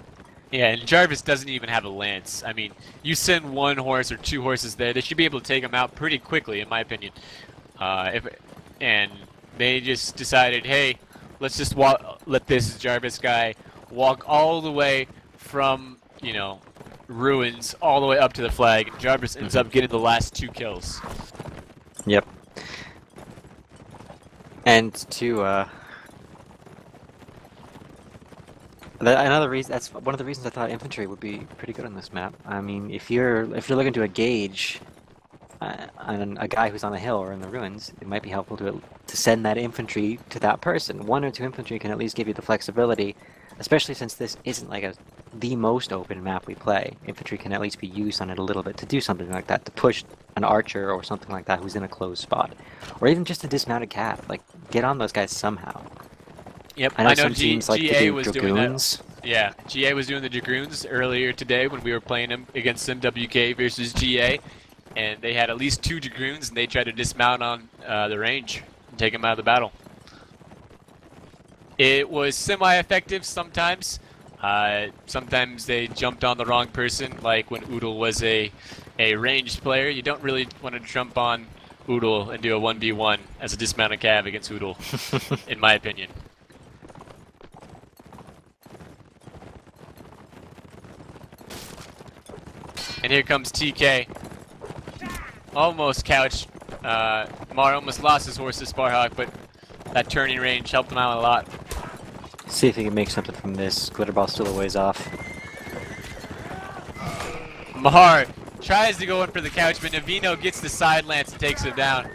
Yeah, and Jarvis doesn't even have a lance. I mean, you send one horse or two horses there, they should be able to take him out pretty quickly, in my opinion. And they just decided, hey, let's just let this Jarvis guy walk all the way from, you know, ruins all the way up to the flag, and Jarvis ends up getting the last 2 kills. Yep. And to another reason, that's one of the reasons I thought infantry would be pretty good on this map. I mean, if you're looking to engage on a guy who's on the hill or in the ruins, it might be helpful to send that infantry to that person. 1 or 2 infantry can at least give you the flexibility, especially since this isn't like the most open map we play. Infantry can at least be used on it a little bit to do something like that, to push an archer or something like that who's in a closed spot, or even just a dismounted cav. Like, get on those guys somehow. Yep, I know some teams like to GA do was dragoons. doing that. Yeah, GA was doing the dragoons earlier today when we were playing them against them, WK versus GA, and they had at least 2 dragoons, and they tried to dismount on the range and take them out of the battle. It was semi-effective sometimes. Sometimes they jumped on the wrong person, like when Oodle was a ranged player. You don't really want to jump on Oodle and do a 1v1 as a dismounted cav against Oodle, in my opinion. And here comes TK. Almost couched. Mar almost lost his horse to Sparhawk, but that turning range helped him out a lot. See if he can make something from this. Glitterball's still a ways off. Mar tries to go in for the couch, but Navino gets the side lance and takes him down.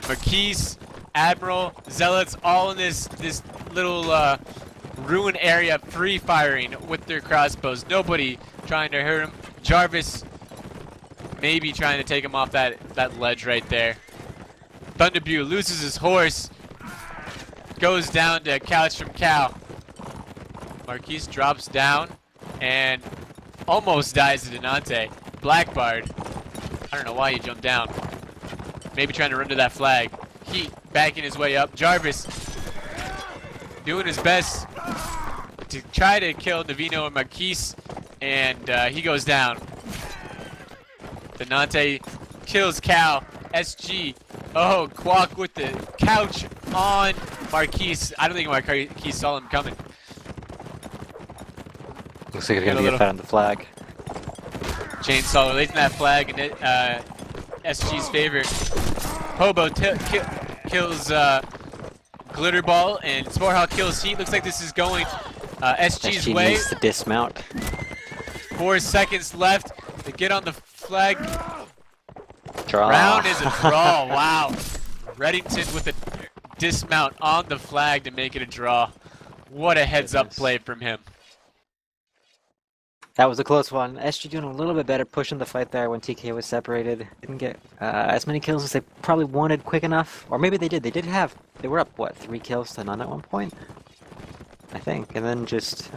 Marquise, Admiral, Zealots, all in this little ruin area, free firing with their crossbows. Nobody trying to hurt him. Jarvis maybe trying to take him off that ledge right there. Thunderbrew loses his horse. Goes down to couch from Cal. Marquise drops down and almost dies to Denante. Blackbard, I don't know why he jumped down. Maybe trying to run to that flag. Heat backing his way up. Jarvis doing his best to try to kill Navino and Marquise, and he goes down. Denante kills Cal. SG. Oh, Quack with the couch on Marquise. I don't think Marquise saw him coming. Looks like it's gonna be a fight on the flag. Chainsaw releasing that flag in SG's favor. Hobo kills Glitterball, and Sporthawk kills Heat. Looks like this is going SG's way. Needs to dismount. 4 seconds left to get on the flag. Draw. Round is a draw. Wow. Reddington with a dismount on the flag to make it a draw. What a heads-up play from him. That was a close one. SG doing a little bit better pushing the fight there when TK was separated. Didn't get as many kills as they probably wanted quick enough. Or maybe they did. They were up, what, 3 kills to none at one point? I think. And then just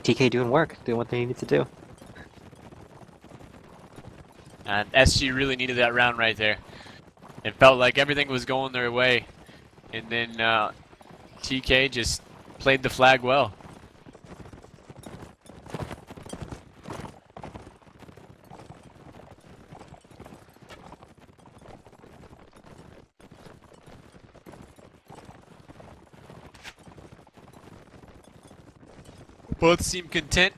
TK doing what they needed to do. And SG really needed that round right there. It felt like everything was going their way. And then TK just played the flag well. Both seem content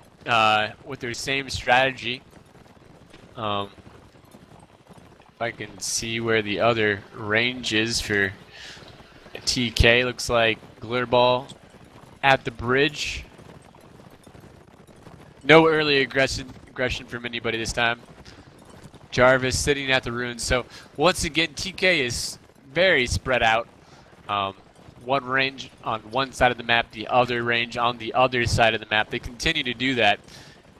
with their same strategy. If I can see where the other range is for TK, looks like Glitterball at the bridge. No early aggression from anybody this time. Jarvis sitting at the ruins. So once again, TK is very spread out. One range on one side of the map, the other range on the other side of the map. They continue to do that,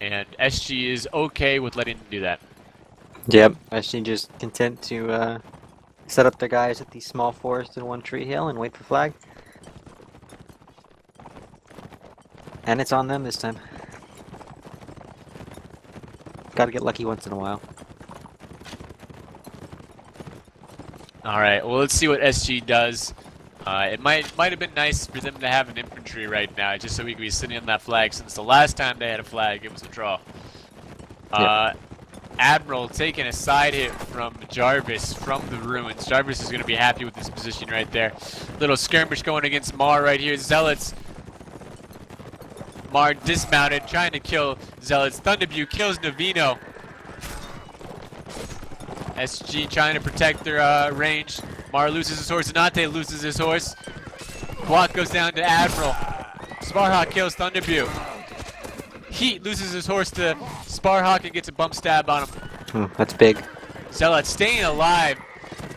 And SG is okay with letting them do that. Yep, SG just content to set up their guys at the small forest in one tree hill and wait for flag. And it's on them this time. Gotta get lucky once in a while. Alright, well let's see what SG does. It might have been nice for them to have an infantry right now, just so we could be sitting on that flag, since the last time they had a flag, it was a draw. Yep. Admiral taking a side hit from Jarvis from the ruins. Jarvis is going to be happy with this position right there. Little skirmish going against Mar right here. Zealots. Mar dismounted, trying to kill Zealots. Thunderbrew kills Navino. SG trying to protect their range. Mar loses his horse. Zanate loses his horse. Block goes down to Admiral. Sparhawk kills Thunderbrew. Heat loses his horse to Sparhawk and gets a bump stab on him. That's big. Zealot staying alive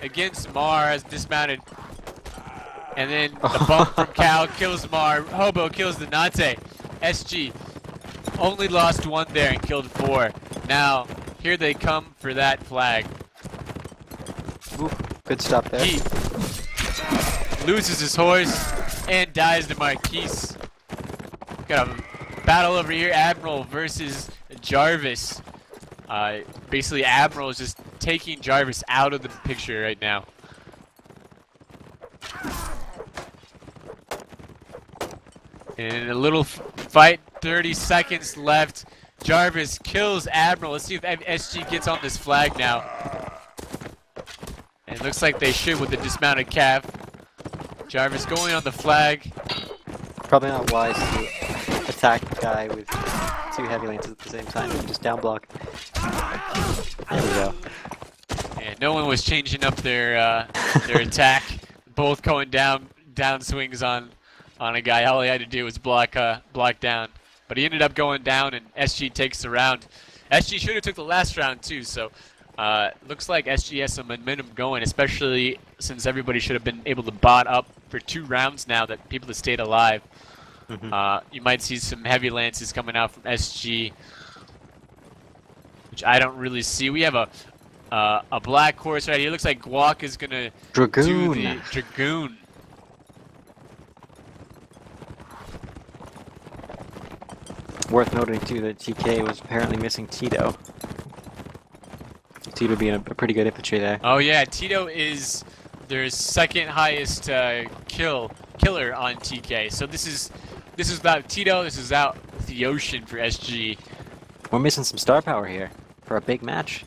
against Mar as dismounted. And then the bump from Cal kills Mar. Hobo kills the Nate. SG only lost one there and killed 4. Now, here they come for that flag. Ooh, good stop there. Heat loses his horse and dies to Marquise. Got a battle over here, Admiral versus Jarvis. Basically, Admiral is just taking Jarvis out of the picture right now. In a little fight, 30 seconds left. Jarvis kills Admiral. Let's see if SG gets on this flag now. And it looks like they should with the dismounted cav. Jarvis going on the flag. Probably not wise to attack a guy with 2 heavy lances at the same time. Just down block. There we go. And no one was changing up their attack. Both going down swings on a guy. All he had to do was block down. But he ended up going down, and SG takes the round. SG should have took the last round too. So looks like SG has some momentum going, especially since everybody should have been able to bot up for 2 rounds now. That people that stayed alive. You might see some heavy lances coming out from SG, which I don't really see. We have a black horse right here. It looks like Guac is gonna do the Dragoon. Worth noting too that TK was apparently missing Tito. Tito being a pretty good infantry there. Oh yeah, Tito is their second highest killer on TK. So this is without Tito. This is out the ocean for SG. We're missing some star power here for a big match.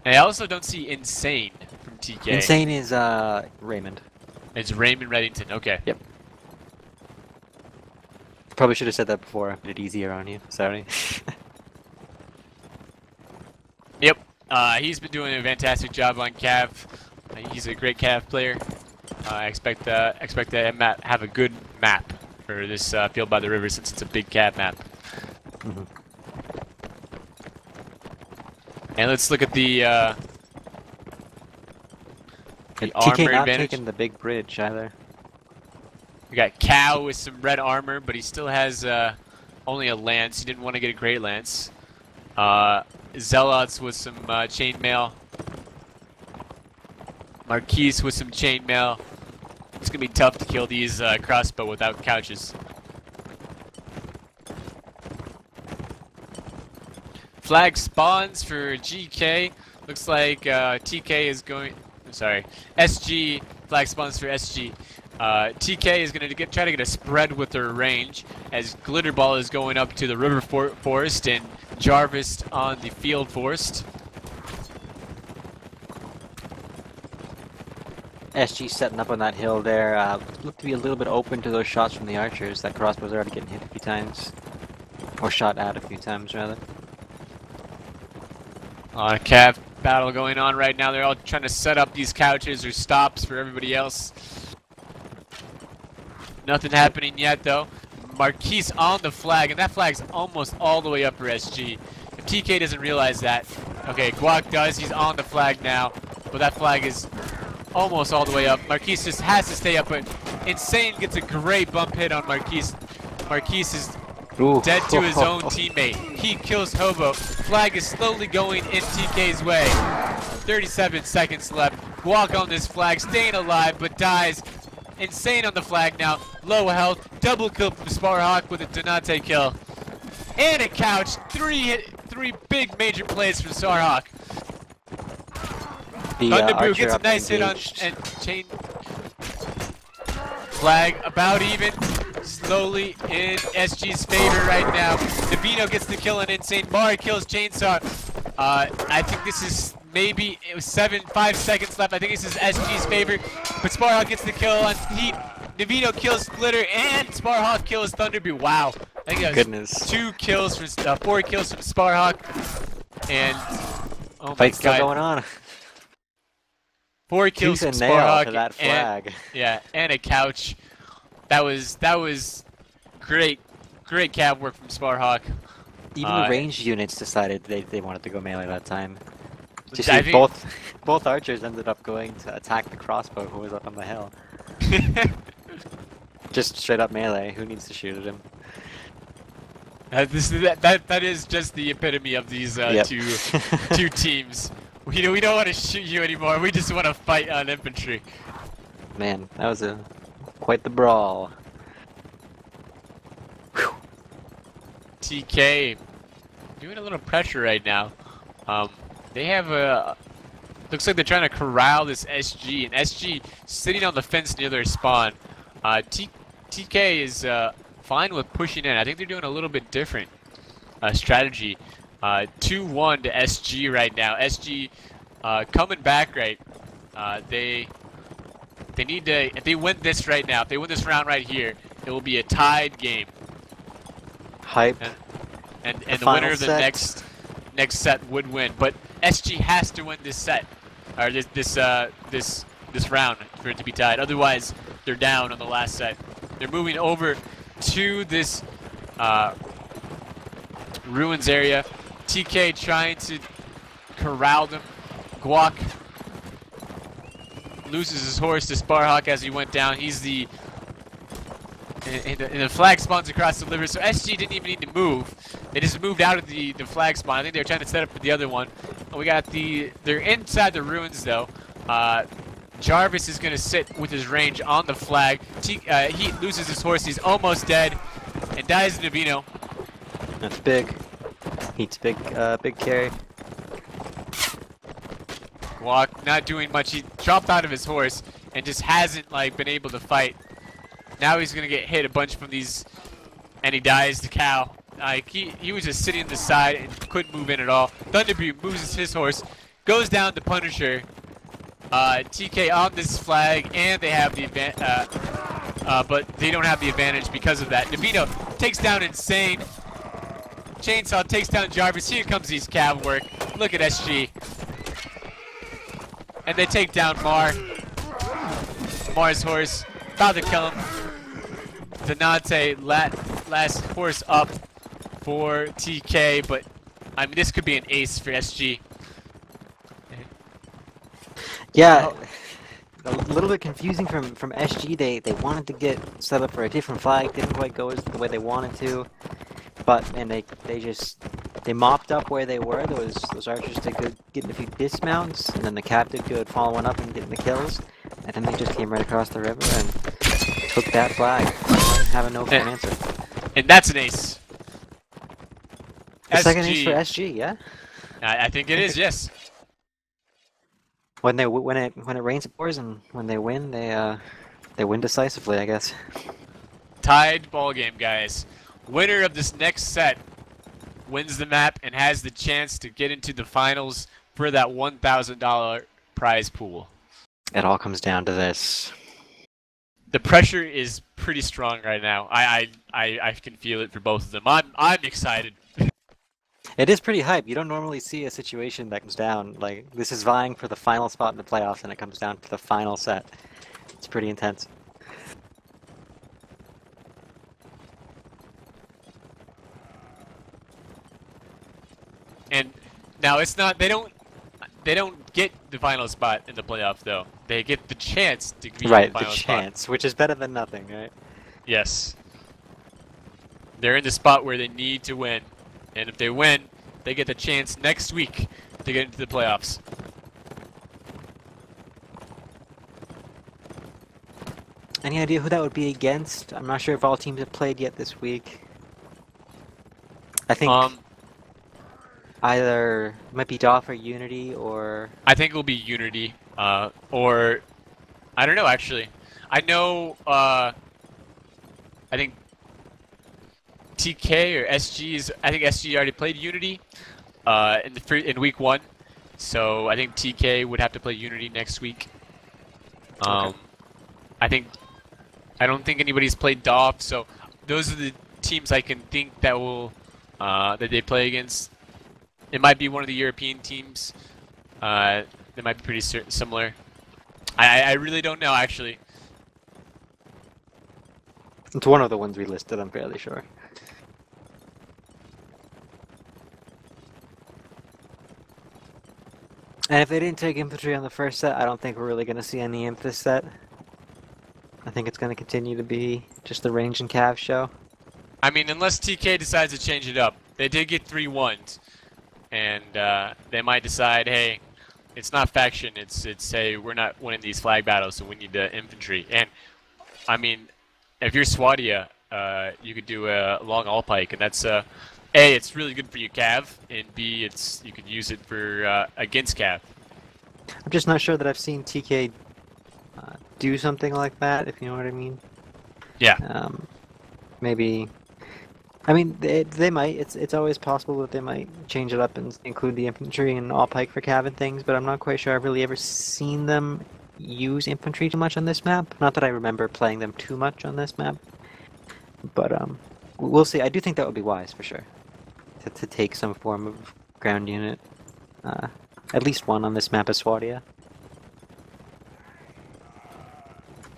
And I also don't see Insane from TK. Insane is Raymond. It's Raymond Reddington. Okay. Yep. Probably should have said that before. I made it easier on you. Sorry. Yep. He's been doing a fantastic job on Cav. He's a great Cav player. I expect to have a good map for this field by the river, since it's a big Cav map. And let's look at the armor TK not advantage. taking the big bridge either. We got Cow with some red armor, but he still has only a lance. He didn't want to get a great lance. Zealots with some chainmail. Marquise with some chainmail. It's gonna be tough to kill these crossbow without couches. Flag spawns for GK. Looks like TK is going. Sorry, SG flag spawns for SG. TK is going to try to get a spread with their range, as Glitterball is going up to the river forest and Jarvis on the field forest. SG setting up on that hill there. Looked to be a little bit open to those shots from the archers. That crossbow's already getting hit a few times. Or shot at a few times, rather. A Cav battle going on right now. They're all trying to set up these couches or stops for everybody else. Nothing happening yet, though. Marquise on the flag, and that flag's almost all the way up for SG. If TK doesn't realize that. Okay, Guac does. He's on the flag now, but that flag is almost all the way up. Marquise just has to stay up, but Insane gets a great bump hit on Marquise. Marquise is Ooh. Dead to his own teammate. He kills Hobo. Flag is slowly going in TK's way. 37 seconds left. Guac on this flag, staying alive, but dies. Insane on the flag now. Low health. Double kill from Sparhawk with a Donate kill. And a couch. Three big major plays from Sparhawk. Thunderboo gets a nice hit on and chain. Flag about even. Slowly in SG's favor right now. Davino gets the kill on Insane. Mari kills Chainsaw. I think this is maybe, it was 5 seconds left. I think this is SG's favor. But Sparhawk gets the kill on Heat. Davino kills Glitter and Sparhawk kills Thunderboo. Wow. I think that was 4 kills from Sparhawk. And oh Fight's my God. still going on. 4 kills from Tooth and nail Sparhawk to that flag. and a couch. That was great cab work from Sparhawk. Even the ranged units decided they wanted to go melee that time. Just I think both archers ended up going to attack the crossbow who was up on the hill. Just straight up melee. Who needs to shoot at him? That is just the epitome of these two teams. We don't want to shoot you anymore. We just want to fight on infantry. Man, that was quite the brawl. Whew. TK doing a little pressure right now. They have a. Looks like they're trying to corral this SG, and SG sitting on the fence near their spawn. TK is fine with pushing in. I think they're doing a little bit different strategy. 2-1 to SG right now. SG coming back right. They need to, if they win this right now, if they win this round right here, it will be a tied game. Hype. And the winner of the next set would win. But SG has to win this set, or this round for it to be tied. Otherwise, they're down on the last set. They're moving over to this ruins area. TK trying to corral them. Guac loses his horse to Sparhawk as he went down. He's the and the flag spawns across the river, so SG didn't even need to move. They just moved out of the flag spawn. I think they were trying to set up for the other one. And we got they're inside the ruins though. Jarvis is gonna sit with his range on the flag. He loses his horse. He's almost dead and dies in Navino. That's big. Heat's big carry. Guac not doing much. He dropped out of his horse and just hasn't been able to fight. Now he's gonna get hit a bunch from these, and he dies to Cow. He was just sitting on the side and couldn't move in at all. Thunderboo moves his horse, goes down to Punisher. TK on this flag, and they have the but they don't have the advantage because of that. Navino takes down Insane. Chainsaw takes down Jarvis. Here comes these cav work. Look at SG. And they take down Mar's horse. About to kill him. Donate last horse up for TK, but I mean this could be an ace for SG. Yeah, a little bit confusing from SG. They wanted to get set up for a different flag, didn't quite go the way they wanted to, and they mopped up where they were. Those archers did good getting a few dismounts, and then the cap did good following up and getting the kills, and then they just came right across the river and took that flag, having no answer. And that's an ace. The second ace for SG, yeah. I think it is, yes. When it rains it pours, and when they win win decisively, I guess. Tied ball game, guys. Winner of this next set wins the map and has the chance to get into the finals for that $1,000 prize pool. It all comes down to this. The pressure is pretty strong right now. I can feel it for both of them. I'm excited. It is pretty hype. You don't normally see a situation that comes down like this is vying for the final spot in the playoffs, and it comes down to the final set. It's pretty intense. And now it's not. They don't get the final spot in the playoff though. They get the chance to be in the final spot. Which is better than nothing, right? Yes. They're in the spot where they need to win, and if they win, they get the chance next week to get into the playoffs. Any idea who that would be against? I'm not sure if all teams have played yet this week. I think either it might be Dolph or Unity, or I think it'll be Unity, or I don't know actually. I know. I think TK or SG is. I think SG already played Unity in week 1, so I think TK would have to play Unity next week. Okay. I don't think anybody's played Dolph, so those are the teams I can think that will that they play against. It might be one of the European teams. They might be pretty similar. I really don't know actually. It's one of the ones we listed, I'm fairly sure. And if they didn't take infantry on the first set, I don't think we're really going to see any imp this set. I think it's going to continue to be just the range and cav show. I mean, unless TK decides to change it up. They did get 3 1s, and they might decide, hey, it's not faction. It's hey, we're not winning these flag battles, so we need infantry. And I mean, if you're Swadia, you could do a long all pike, and that's A, it's really good for you cav, and B, you could use it for against cav. I'm just not sure that I've seen TK do something like that, if you know what I mean. Yeah. Maybe. I mean, they might. It's always possible that they might change it up and include the infantry and all pike for cav and things, but I'm not quite sure I've really ever seen them use infantry too much on this map. Not that I remember playing them too much on this map, but we'll see. I do think that would be wise for sure, to take some form of ground unit, at least one on this map as Swadia.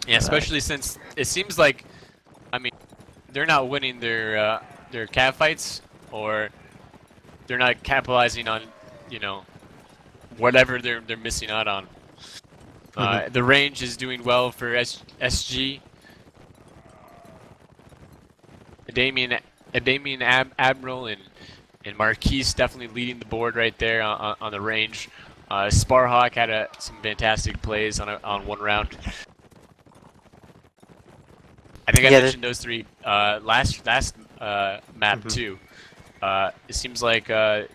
Yeah, especially since it seems like, I mean, they're not winning their cav fights, or they're not capitalizing on, you know, whatever they're missing out on. The range is doing well for SG. Damien Admiral and Marquise definitely leading the board right there on the range. Sparhawk had some fantastic plays on one round. I think I mentioned those 3 last map too. It seems like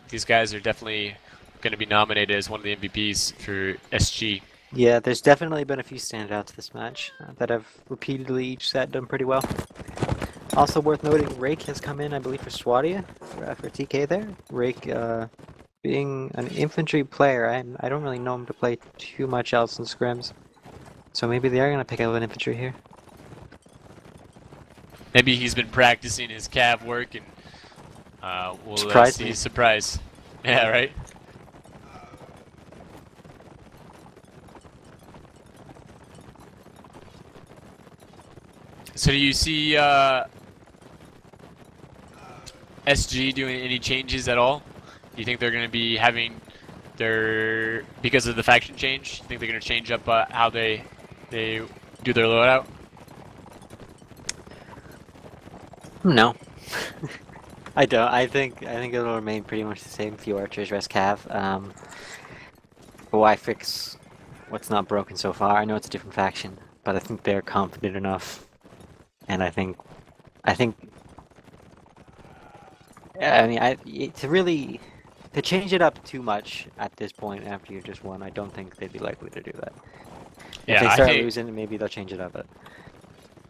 these guys are definitely going to be nominated as one of the MVPs for SG. Yeah, there's definitely been a few standouts this match that have repeatedly each set done pretty well. Also worth noting, Rake has come in, I believe, for Swadia, for TK there. Rake, being an infantry player, I don't really know him to play too much else in scrims. So maybe they are going to pick up an infantry here. Maybe he's been practicing his cav work, and we'll see. Surprise. Yeah, right? So do you see SG doing any changes at all? Do you think they're going to be having because of the faction change, you think they're going to change up how they do their loadout? No. I don't. I think it'll remain pretty much the same. Few archers, rest cav. Why fix what's not broken so far? I know it's a different faction, but I think they're confident enough, and I mean, to change it up too much at this point after you just won, I don't think they'd be likely to do that. Yeah, if they start losing, maybe they'll change it up. But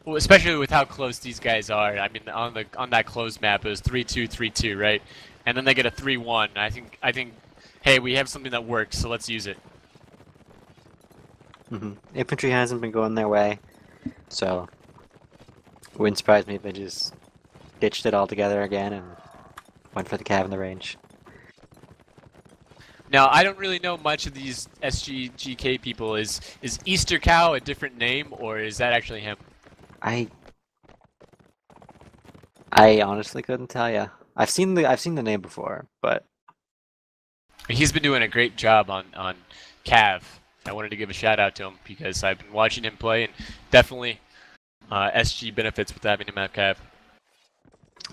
well, especially with how close these guys are. I mean, on that closed map, it was 3-2, 3-2, right? And then they get a 3-1. I think, hey, we have something that works, so let's use it. Infantry hasn't been going their way, so it wouldn't surprise me if they just ditched it all together again and went for the cav in the range. Now, I don't really know much of these SGGK people. Is Easter Cow a different name, or is that actually him? I honestly couldn't tell you. I've seen the name before, but he's been doing a great job on Cav. I wanted to give a shout out to him because I've been watching him play, and definitely SG benefits with having him at Cav.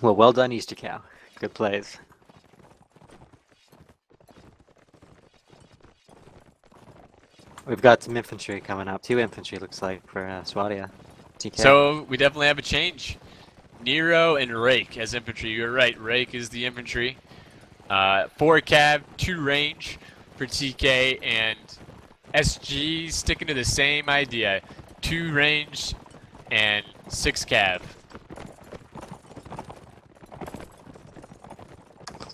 Well done, Easter Cow. Good plays. We've got some infantry coming up. 2 infantry looks like for Swadia. TK. So we definitely have a change. Nero and Rake as infantry. You're right, Rake is the infantry. 4 cav, 2 range for TK, and SG sticking to the same idea. 2 range and 6 cav.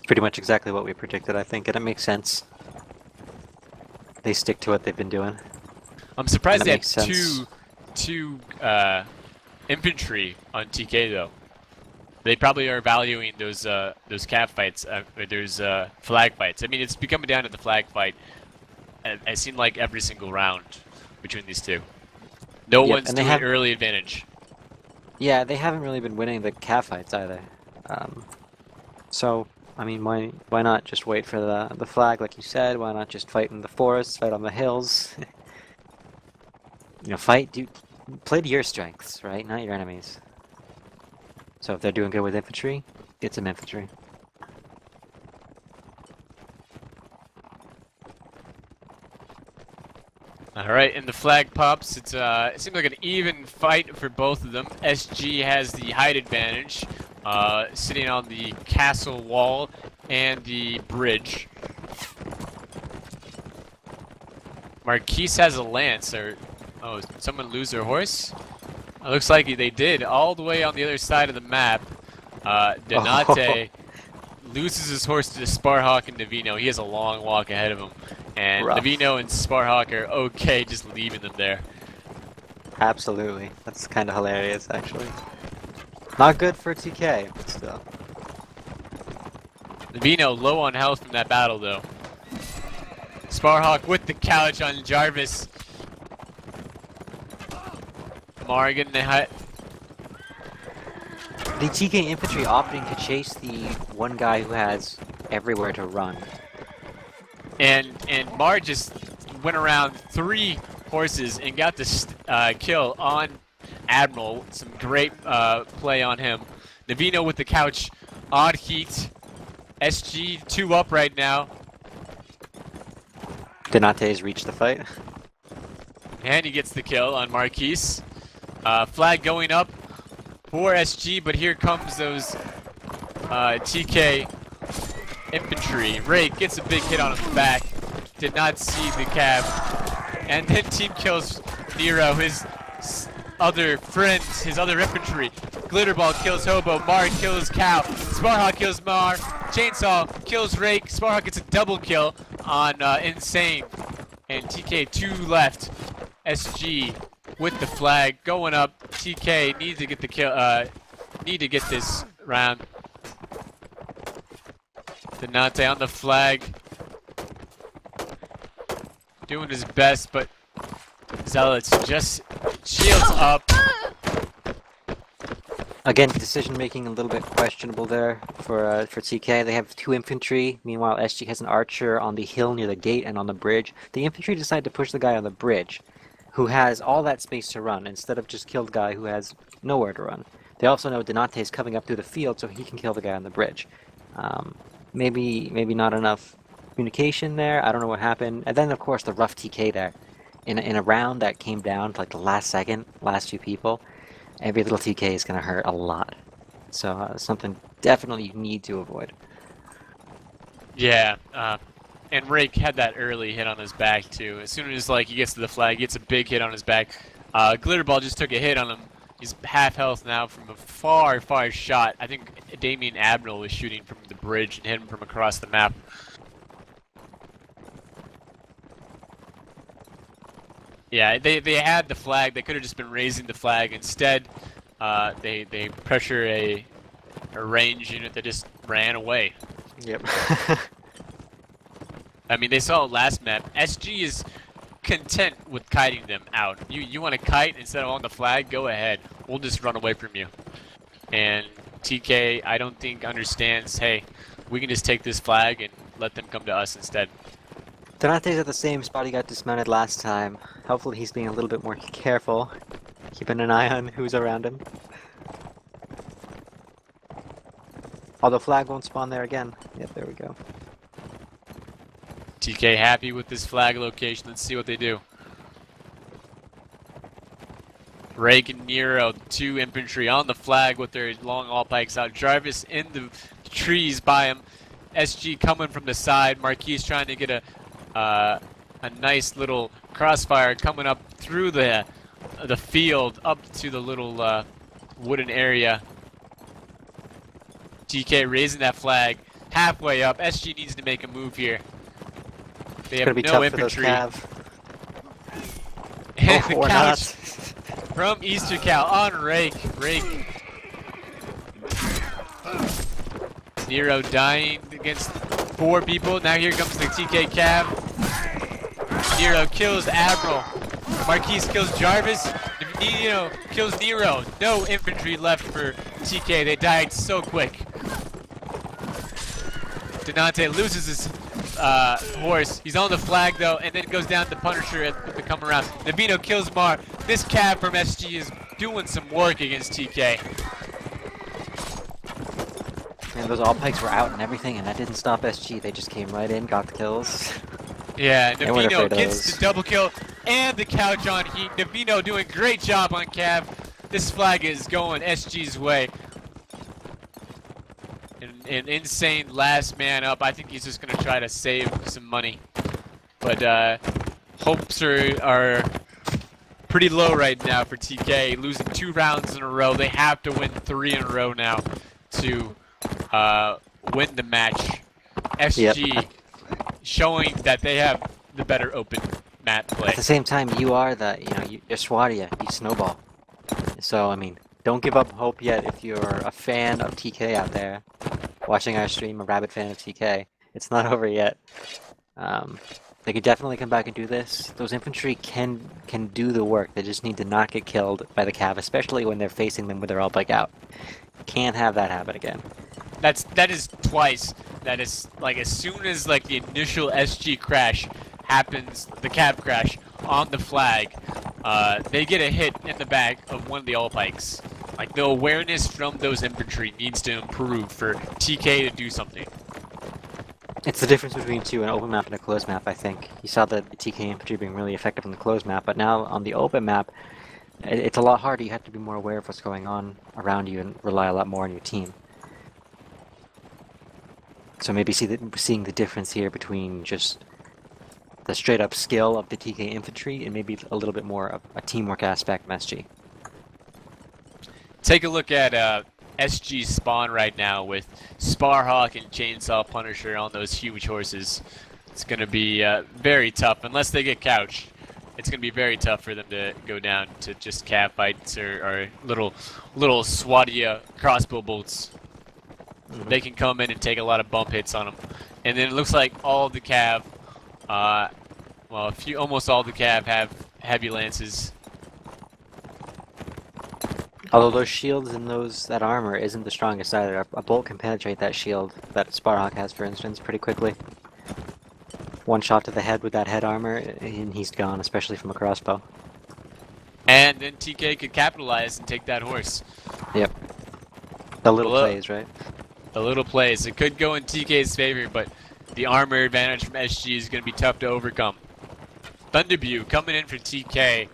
Pretty much exactly what we predicted, I think, and it makes sense. They stick to what they've been doing. I'm surprised they have makes sense. two infantry on TK though. They probably are valuing those cav fights, those flag fights. I mean, it's becoming down to the flag fight. It seemed like every single round between these two. No Yep, one's and they doing have- early advantage. Yeah, they haven't really been winning the cav fights either. So, I mean, why not just wait for the flag, like you said? Why not just fight in the forests, fight on the hills? You know, play to your strengths, right? Not your enemies. So if they're doing good with infantry, get some infantry. All right, and the flag pops. It seems like an even fight for both of them. SG has the height advantage, sitting on the castle wall and the bridge. Marquise has a lance. Oh, did someone lose their horse? It looks like they did. All the way on the other side of the map, Donate loses his horse to Sparhawk and Navino. He has a long walk ahead of him. And Rough. Navino and Sparhawk are okay just leaving them there. Absolutely. That's kind of hilarious, actually. Not good for TK, but still. Navino low on health from that battle, though. Sparhawk with the couch on Jarvis. Morgan, the TK infantry opting to chase the one guy who has everywhere to run. and Mar just went around 3 horses and got the kill on Admiral. Some great play on him. Navino with the couch, odd heat. SG 2 up right now. Donate's reached the fight. And he gets the kill on Marquise. Flag going up for SG, but here comes those TK infantry. Ray gets a big hit on his back. Did not see the cab. And then team kills Nero, his other friends, his other infantry. Glitterball kills Hobo. Mar kills Cow. Sparhawk kills Mar. Chainsaw kills Rake. Sparhawk gets a double kill on Insane. And TK 2 left. SG with the flag going up. TK needs to get the kill. Need to get this round. Donate on the flag. Doing his best, but Zealots just shields up. Again, decision making a little bit questionable there for TK. They have 2 infantry. Meanwhile, SG has an archer on the hill near the gate and on the bridge. The infantry decide to push the guy on the bridge, who has all that space to run, instead of just kill the guy who has nowhere to run. They also know Donate is coming up through the field, so he can kill the guy on the bridge. Maybe not enough communication there. I don't know what happened. And then, of course, the rough TK there. In a round that came down to like the last second, last 2 people, every little TK is going to hurt a lot. So something definitely you need to avoid. Yeah, and Rake had that early hit on his back too. As soon as like he gets to the flag, he gets a big hit on his back. Glitterball just took a hit on him. He's half health now from a far shot. I think Damien Admiral was shooting from the bridge and hit him from across the map. Yeah, they had the flag. They could have just been raising the flag. Instead, they pressure a range unit that just ran away. Yep. I mean, they saw it last map. SG is content with kiting them out. You want to kite instead of on the flag? Go ahead. We'll just run away from you. And TK, I don't think understands, hey, we can just take this flag and let them come to us instead. Donate's at the same spot he got dismounted last time. Hopefully he's being a little bit more careful. Keeping an eye on who's around him. Although flag won't spawn there again. Yep, there we go. TK happy with this flag location. Let's see what they do. Rake and Nero, 2 infantry on the flag with their long all pikes out. Jarvis in the trees by him. SG coming from the side. Marquis trying to get a nice little crossfire coming up through the field up to the little wooden area. TK raising that flag halfway up. SG needs to make a move here. They have no infantry. And the couch from Easter Cal on Rake. Nero dying against 4 people. Now here comes the TK Cav. Nero kills Admiral. Marquis kills Jarvis. Nero kills Nero. No infantry left for TK. They died so quick. Denante loses his horse. He's on the flag though, and then goes down to Punisher at the come around. Navino kills Mar. This Cav from SG is doing some work against TK. Man, those all pikes were out and everything, and that didn't stop SG. They just came right in, got the kills. Yeah, Navino gets the double kill and the couch on heat. Navino doing a great job on Cav. This flag is going SG's way. An insane last man up. I think he's just going to try to save some money. But hopes are pretty low right now for TK. Losing 2 rounds in a row. They have to win 3 in a row now to win the match. SG showing that they have the better open map play. At the same time, you are you're Swadia, you snowball. So, I mean, don't give up hope yet if you're a fan of TK out there. Watching our stream, a rabid fan of TK. It's not over yet. They could definitely come back and do this. Those infantry can do the work. They just need to not get killed by the Cav, especially when they're facing them with their all bike out. Can't have that happen again. That is twice. That is like as soon as like the initial SG crash happens, the Cav crash on the flag, they get a hit in the back of one of the all bikes. Like the awareness from those infantry needs to improve for TK to do something. It's the difference between an open map and a closed map, I think. You saw the TK infantry being really effective on the closed map, but now on the open map, it's a lot harder. You have to be more aware of what's going on around you and rely a lot more on your team. So maybe seeing the difference here between just the straight up skill of the TK infantry and maybe a little bit more of a teamwork aspect from SG. Take a look at SG's spawn right now with Sparhawk and Chainsaw Punisher on those huge horses. It's going to be very tough unless they get couched. It's going to be very tough for them to go down to just Cav fights or little Swadia crossbow bolts. Mm-hmm. They can come in and take a lot of bump hits on them. And then it looks like all the Cav, well, almost all the Cav have heavy lances. Although those shields and that armor isn't the strongest either. A bolt can penetrate that shield that Sparhawk has, for instance, pretty quickly. One shot to the head with that head armor, and he's gone, especially from a crossbow. And then TK could capitalize and take that horse. Yep. The little plays, right? The little plays. It could go in TK's favor, but the armor advantage from SG is going to be tough to overcome. Thunderbue coming in for TK.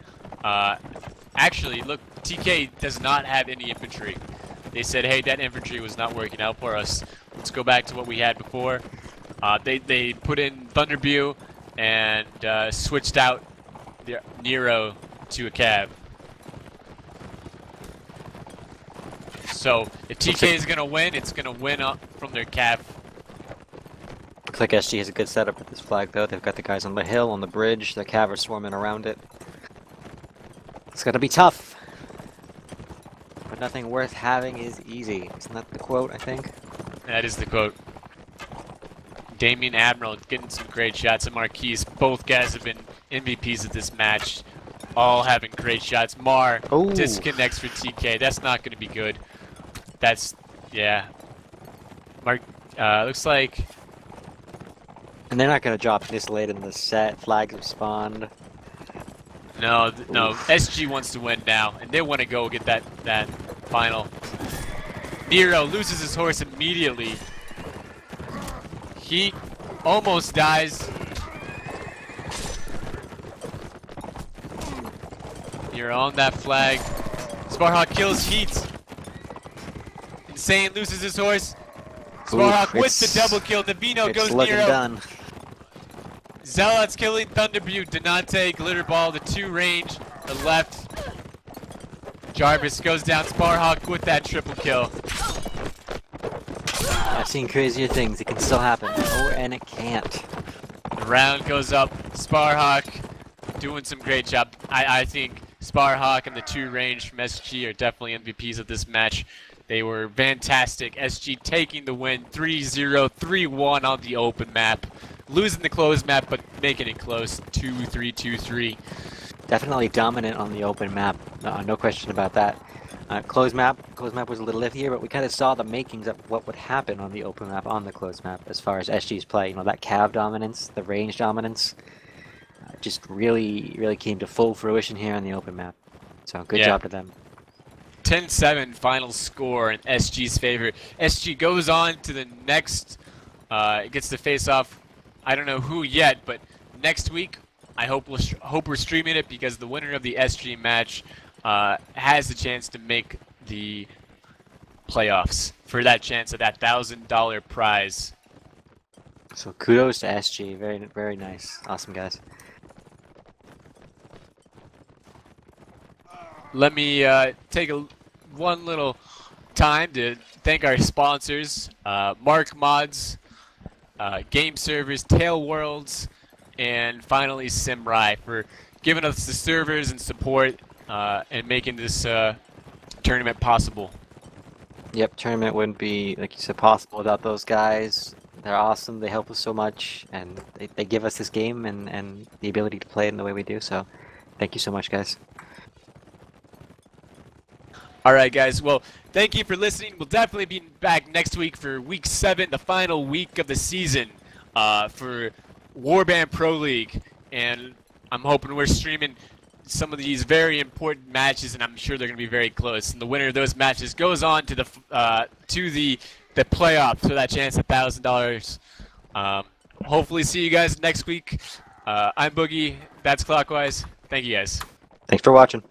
Actually, look, TK does not have any infantry. They said, hey, that infantry was not working out for us. Let's go back to what we had before. They put in Thunderbue and switched out the Nero to a Cav. So if TK is going to win, it's going to win up from their Cav. Looks like SG has a good setup with this flag, though. They've got the guys on the hill, on the bridge. The Cav are swarming around it. It's going to be tough. But nothing worth having is easy. Isn't that the quote, I think? That is the quote. Damien Admiral getting some great shots at Marquis. Both guys have been MVPs of this match. All having great shots. Mar disconnects for TK. That's not going to be good. That's, yeah. Looks like... And they're not going to drop this late in the set. Flags have spawned. No, no. SG wants to win now, and they want to go get that final. Nero loses his horse immediately. He almost dies. Nero on that flag. Sparhawk kills Heat. Insane loses his horse. Sparhawk with the double kill. Navino goes Nero. Done. Zealots killing Thunderbute. Donante, Glitterball, the 2 range, the left. Jarvis goes down Sparhawk with that triple kill. I've seen crazier things. It can still happen. Oh, and it can't. The round goes up. Sparhawk doing some great job. I think Sparhawk and the 2 range from SG are definitely MVPs of this match. They were fantastic. SG taking the win 3-0, 3-1 on the open map. Losing the closed map, but making it close 2-3, 2-3. Definitely dominant on the open map. No question about that. Closed map was a little iffier, but we kind of saw the makings of what would happen on the open map on the closed map as far as SG's play. You know, that cav dominance, the range dominance, just really came to full fruition here on the open map. So good job to them. 10-7 final score in SG's favor. SG goes on to the next, gets to face off, I don't know who yet, but next week I hope we're streaming it, because the winner of the SG match has the chance to make the playoffs for that chance of that $1,000 prize. So kudos to SG, very nice, awesome guys. Let me take one little time to thank our sponsors, Mark Mods, Game Servers, Tail Worlds, and finally Simrai, for giving us the servers and support and making this tournament possible. Yep, tournament wouldn't be, like you said, possible without those guys. They're awesome, they help us so much, and they give us this game and the ability to play it in the way we do, so thank you so much, guys. Alright guys, well, thank you for listening. We'll definitely be back next week for week 7, the final week of the season for Warband Pro League. And I'm hoping we're streaming some of these very important matches, and I'm sure they're going to be very close. And the winner of those matches goes on to the playoffs for that chance at $1,000. Hopefully see you guys next week. I'm Boogie, that's Clockwise. Thank you guys. Thanks for watching.